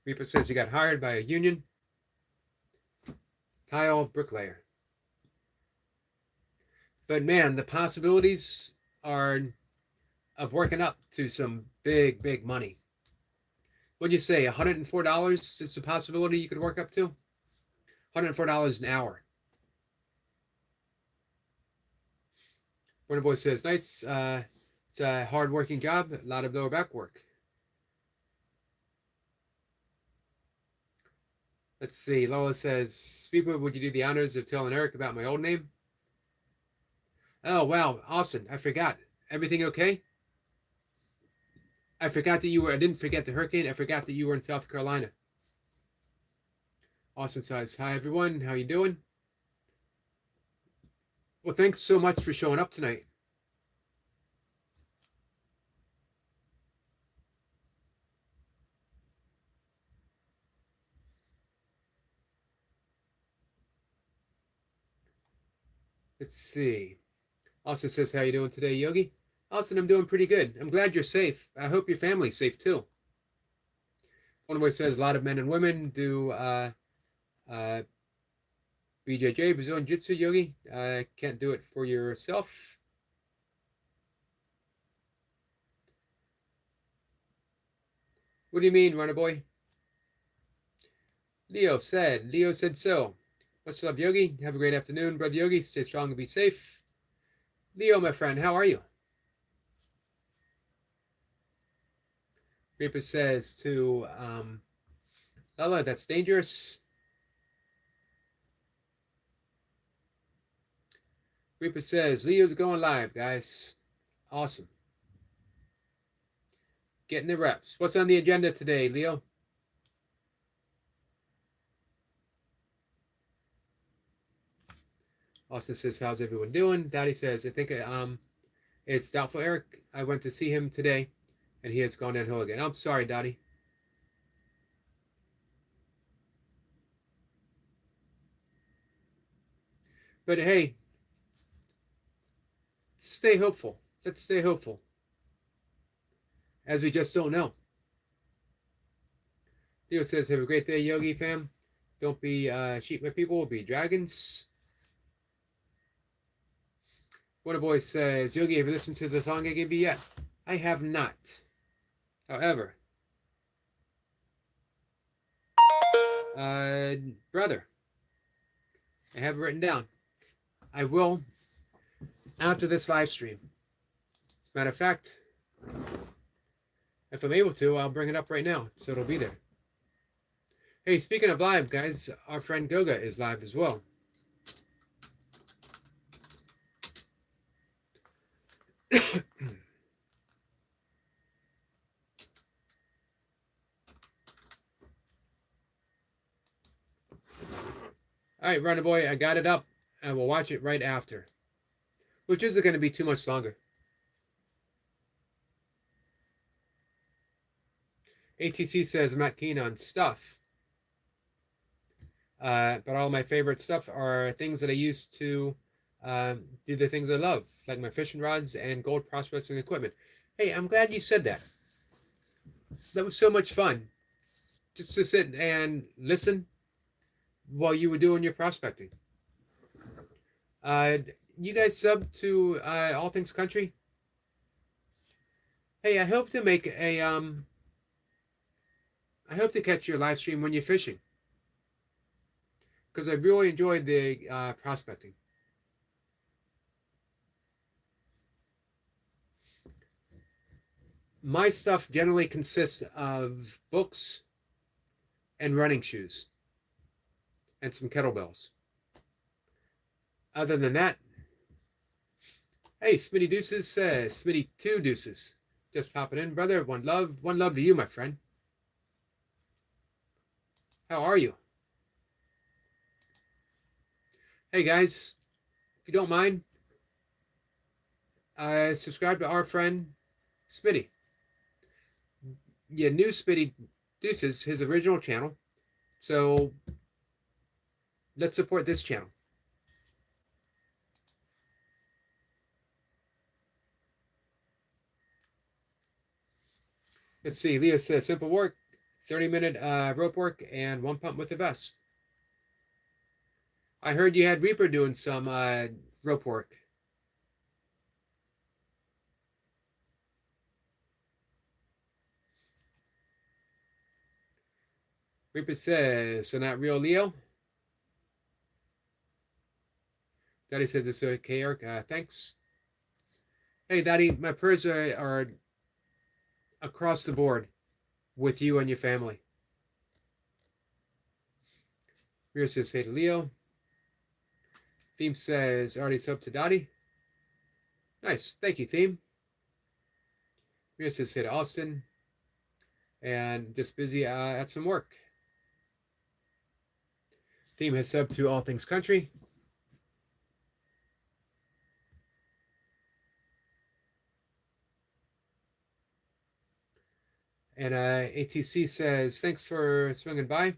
Reaper says he got hired by a union tile bricklayer. But man, the possibilities are of working up to some big, big money. What'd you say, $104 is the possibility you could work up to? $104 an hour. Wonder Boy says, nice. It's a hard-working job, a lot of lower back work. Let's see. Lola says, Sweeper, would you do the honors of telling Eric about my old name? Oh, wow. Austin, I forgot. Everything okay? I forgot that you were, I didn't forget the hurricane. I forgot that you were in South Carolina. Austin says, hi, everyone. How you doing? Well, thanks so much for showing up tonight. Let's see. Austin says, how you doing today, Yogi? Austin, I'm doing pretty good. I'm glad you're safe. I hope your family's safe, too. One says, a lot of men and women do BJJ, Brazilian Jiu-Jitsu, Yogi. Can't do it for yourself. What do you mean, runner boy? Leo said so. Much love, Yogi. Have a great afternoon, brother Yogi. Stay strong and be safe. Leo, my friend, how are you? Reaper says to Lala, that's dangerous. Reaper says, Leo's going live, guys. Awesome. Getting the reps. What's on the agenda today, Leo? Austin says, how's everyone doing? Daddy says, I think it's doubtful, Eric. I went to see him today, and he has gone downhill again. I'm sorry, Daddy. But hey, stay hopeful. Let's stay hopeful. As we just don't know. Theo says, have a great day, Yogi fam. Don't be sheep, my people. Be dragons. Wonder Boy says, Yogi, have you listened to the song I gave you yet? I have not. However, brother, I have it written down. I will after this live stream. As a matter of fact, if I'm able to, I'll bring it up right now, so it'll be there. Hey, speaking of live, guys, our friend Goga is live as well. All right, Runner Boy, I got it up, and we'll watch it right after, which isn't going to be too much longer. ATC says, I'm not keen on stuff, but all my favorite stuff are things that I use to do the things I love, like my fishing rods and gold prospecting equipment. Hey, I'm glad you said that. That was so much fun, just to sit and listen while you were doing your prospecting. You guys sub to All Things Country? Hey, I hope to make a I hope to catch your live stream when you're fishing, because I really enjoyed the prospecting. My stuff generally consists of books and running shoes and some kettlebells. Other than that, hey, Smitty Deuces says, Smitty 2 Deuces, just popping in, brother. One love to you, my friend. How are you? Hey, guys, if you don't mind, subscribe to our friend Smitty. Yeah, new Smitty Deuces, his original channel. So let's support this channel. Let's see. Leo says, simple work, 30-minute rope work, and one pump with a vest. I heard you had Reaper doing some rope work. Reaper says, so not real, Leo? Daddy says it's okay, Eric. Thanks. Hey, Daddy, my prayers are across the board with you and your family. Rhea says, hey to Leo. Theme says, already sub to Dottie. Nice. Thank you, Theme. Rhea says, hey to Austin. And just busy at some work. Theme has subbed to All Things Country. And ATC says, thanks for swinging by.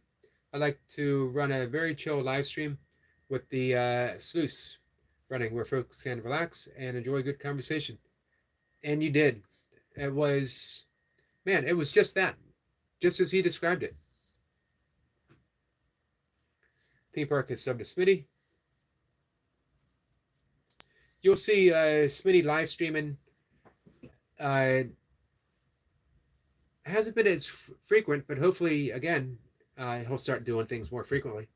I'd like to run a very chill live stream with the sluice running where folks can relax and enjoy good conversation. And you did. It was, man, it was just that, just as he described it. Theme Park is subbed to Smitty. You'll see Smitty live streaming. Hasn't been as frequent, but hopefully, again, he'll start doing things more frequently.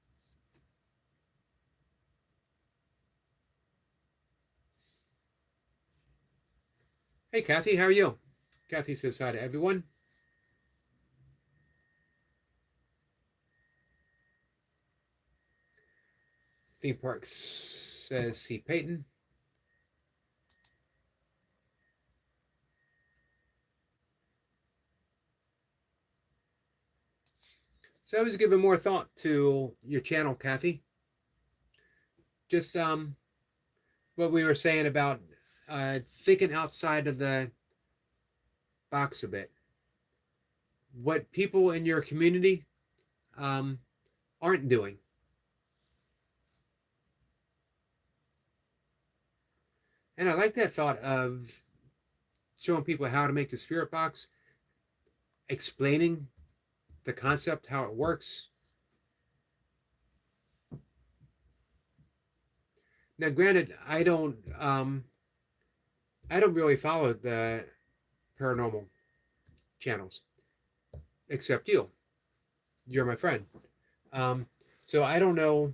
Hey, Kathy, how are you? Kathy says hi to everyone. Theme Parks says C. Peyton. So I was giving more thought to your channel, Kathy. Just what we were saying about thinking outside of the box a bit. What people in your community aren't doing. And I like that thought of showing people how to make the spirit box, explaining the concept, how it works. Now, granted, I don't really follow the paranormal channels, except you. You're my friend. So I don't know,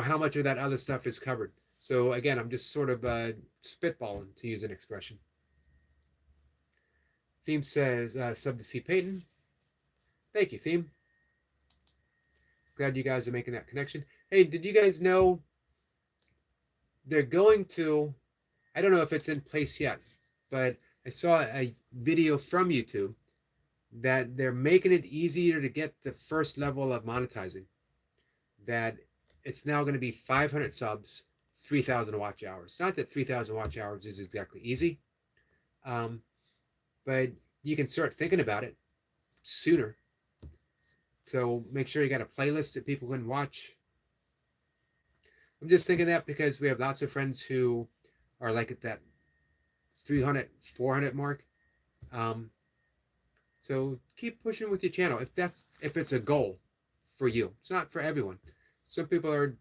how much of that other stuff is covered. So again, I'm just sort of spitballing, to use an expression. Theme says, sub to C. Peyton. Thank you, Theme. Glad you guys are making that connection. Hey, did you guys know they're going to, I don't know if it's in place yet, but I saw a video from YouTube that they're making it easier to get the first level of monetizing. That it's now going to be 500 subs, 3,000 watch hours. Not that 3,000 watch hours is exactly easy, but you can start thinking about it sooner. So make sure you got a playlist that people can watch. I'm just thinking that because we have lots of friends who are like at that 300, 400 mark. So keep pushing with your channel if it's a goal for you. It's not for everyone. Some people are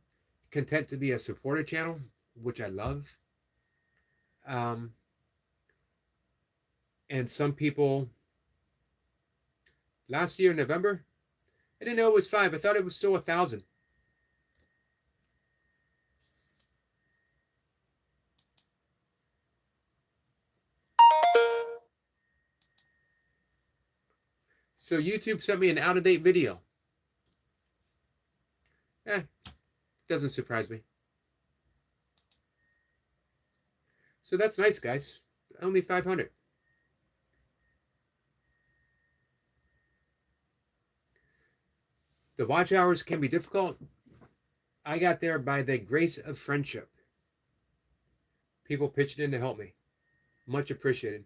content to be a supporter channel, which I love. And some people, last year in November, I didn't know it was 5. I thought it was still 1,000. So YouTube sent me an out-of-date video. Doesn't surprise me. So that's nice, guys. Only 500. The watch hours can be difficult. I got there by the grace of friendship. People pitched in to help me. Much appreciated.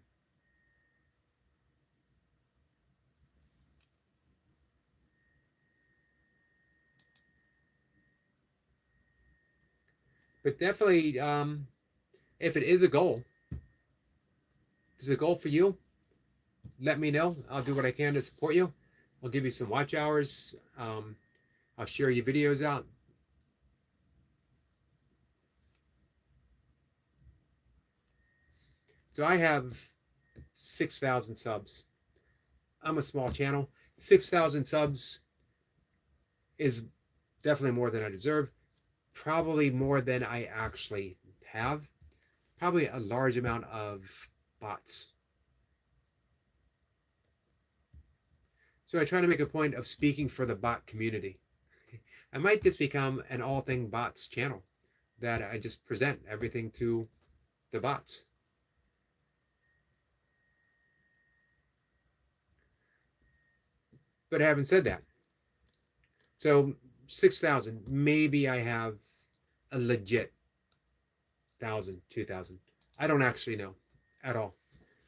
But definitely, if it is a goal, if it's a goal for you, let me know. I'll do what I can to support you. I'll give you some watch hours. I'll share your videos out. So I have 6,000 subs. I'm a small channel. 6,000 subs is definitely more than I deserve. Probably more than I actually have. probably a large amount of bots. So I try to make a point of speaking for the bot community. I might just become an all thing bots channel that I just present everything to the bots. But having said that, so 6,000, maybe I have a legit 1,000, 2,000. I don't actually know at all.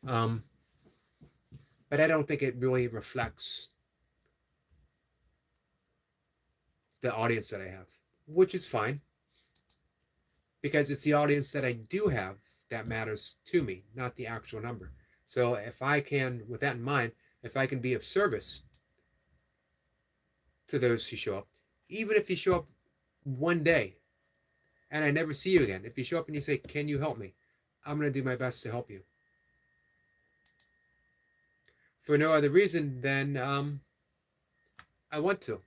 But I don't think it really reflects the audience that I have, which is fine, because it's the audience that I do have that matters to me, not the actual number. So if I can, with that in mind, if I can be of service to those who show up, even if you show up one day and I never see you again, if you show up and you say, can you help me? I'm going to do my best to help you. For no other reason than I want to.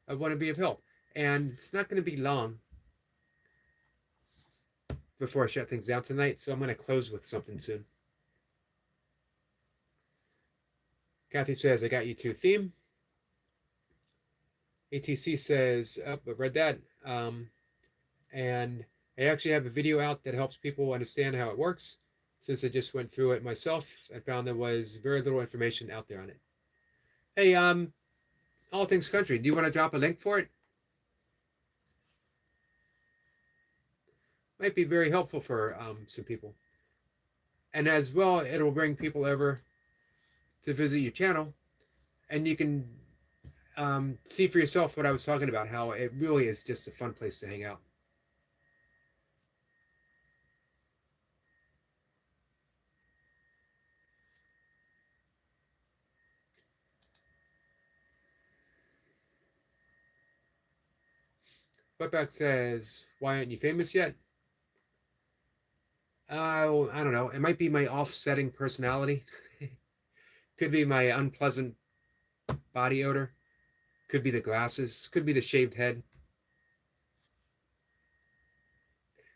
I want to be of help. And it's not going to be long before I shut things down tonight, so I'm going to close with something soon. Kathy says, I got you to theme. ATC says, oh, I read that. And I actually have a video out that helps people understand how it works, since I just went through it myself and found there was very little information out there on it. Hey, All Things Country, do you want to drop a link for it? Might be very helpful for some people. And as well, it'll bring people over to visit your channel, and you can see for yourself what I was talking about, how it really is just a fun place to hang out. Wetback says, why aren't you famous yet? I don't know. It might be my offsetting personality. Could be my unpleasant body odor. Could be the glasses. Could be the shaved head.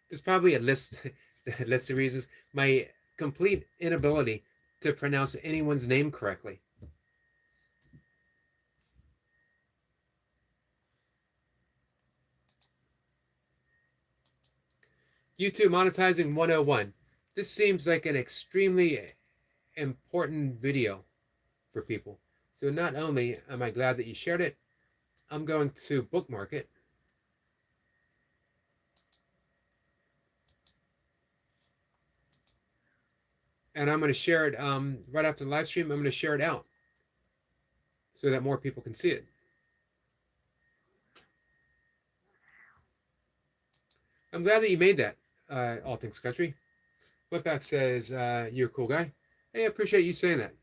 There's probably a list of reasons. My complete inability to pronounce anyone's name correctly. YouTube monetizing 101. This seems like an extremely important video for people. So not only am I glad that you shared it, I'm going to bookmark it. And I'm going to share it right after the live stream. I'm going to share it out so that more people can see it. I'm glad that you made that, All Things Country. Wetback says, you're a cool guy. Hey, I appreciate you saying that.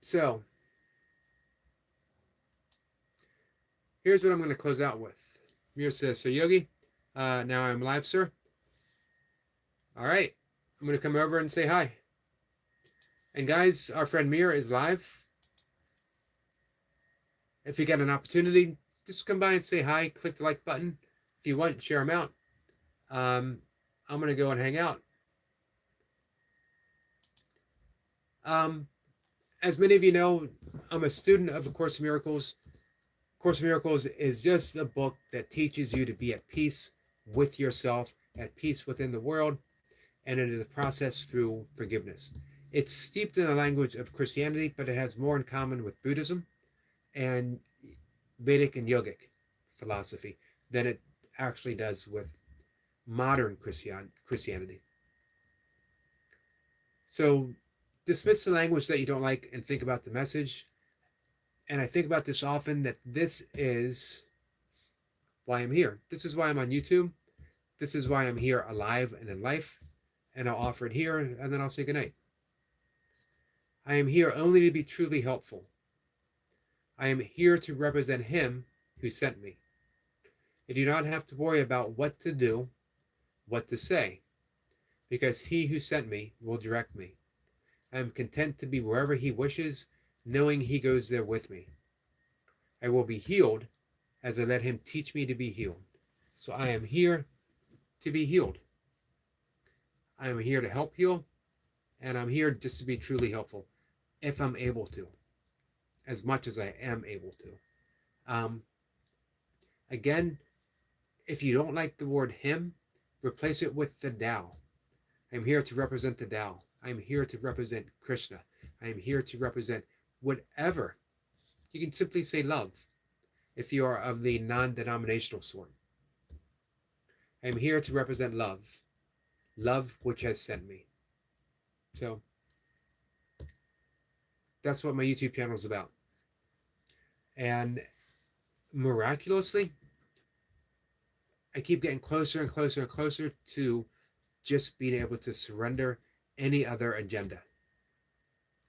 So, here's what I'm going to close out with. Mir says, so Yogi, now I'm live, sir. All right. I'm going to come over and say hi. And guys, our friend Mir is live. If you get an opportunity, just come by and say hi. Click the like button. If you want, share them out. I'm going to go and hang out. As many of you know, I'm a student of A Course in Miracles. Course in Miracles is just a book that teaches you to be at peace with yourself, at peace within the world, and it is a process through forgiveness. It's steeped in the language of Christianity, but it has more in common with Buddhism and Vedic and yogic philosophy than it actually does with modern Christianity. So dismiss the language that you don't like and think about the message. And I think about this often, that this is why I'm here. This is why I'm on YouTube. This is why I'm here alive and in life. And I'll offer it here, and then I'll say goodnight. I am here only to be truly helpful. I am here to represent Him who sent me. I do not have to worry about what to do, what to say, because He who sent me will direct me. I am content to be wherever He wishes, knowing He goes there with me. I will be healed as I let him teach me to be healed. So I am here to be healed. I am here to help heal, and I'm here just to be truly helpful, if I'm able to, as much as I am able to. Again, if you don't like the word him, replace it with the Tao. I'm here to represent the Tao. I'm here to represent Krishna. I am here to represent whatever. You can simply say love if you are of the non-denominational sort. I am here to represent love. Love which has sent me. So that's what my YouTube channel is about. And miraculously, I keep getting closer and closer and closer to just being able to surrender any other agenda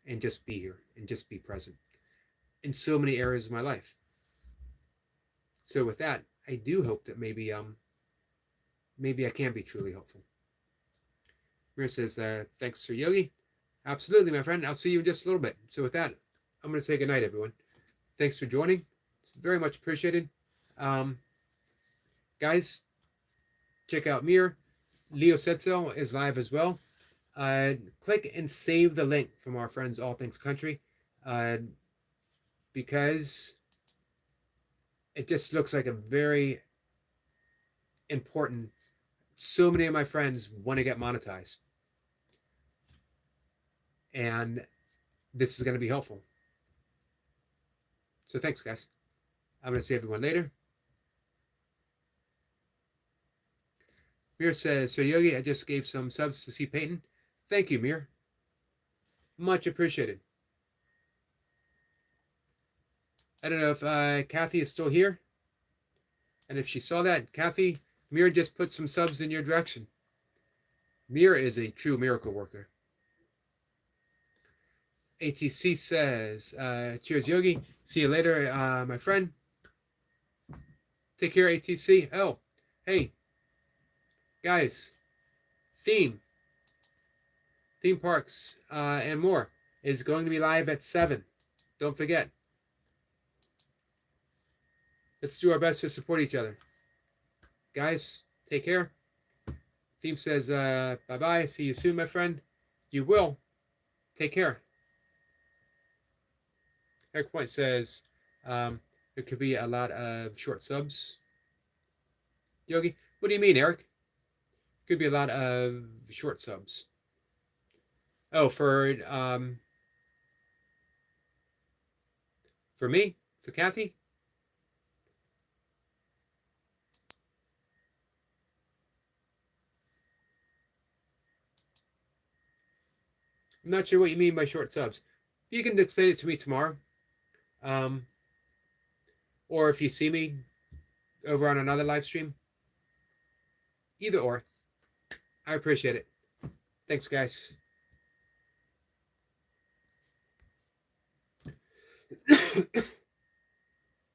and just be here and just be present in so many areas of my life. So with that, I do hope that maybe I can be truly helpful. Mira says, thanks, Sir Yogi. Absolutely, my friend. I'll see you in just a little bit. So with that, I'm going to say goodnight, everyone. Thanks for joining. It's very much appreciated. Guys, check out Mir. Leo Setzel is live as well. Click and save the link from our friends All Things Country, because it just looks like a very important. So many of my friends want to get monetized, and this is going to be helpful. So thanks, guys. I'm going to see everyone later. Mir says, so Yogi, I just gave some subs to C. Payton. Thank you, Mir. Much appreciated. I don't know if Kathy is still here. And if she saw that, Kathy, Mir just put some subs in your direction. Mir is a true miracle worker. ATC says, cheers, Yogi. See you later, my friend. Take care, ATC. Oh, hey. Guys, theme parks and more is going to be live at 7. Don't forget. Let's do our best to support each other. Guys, take care. Theme says, bye-bye. See you soon, my friend. You will. Take care. Eric Point says, there could be a lot of short subs. Yogi, what do you mean, Eric? Could be a lot of short subs. Oh, for me? For Kathy? I'm not sure what you mean by short subs. You can explain it to me tomorrow. Or if you see me over on another live stream. Either or. I appreciate it. Thanks, guys.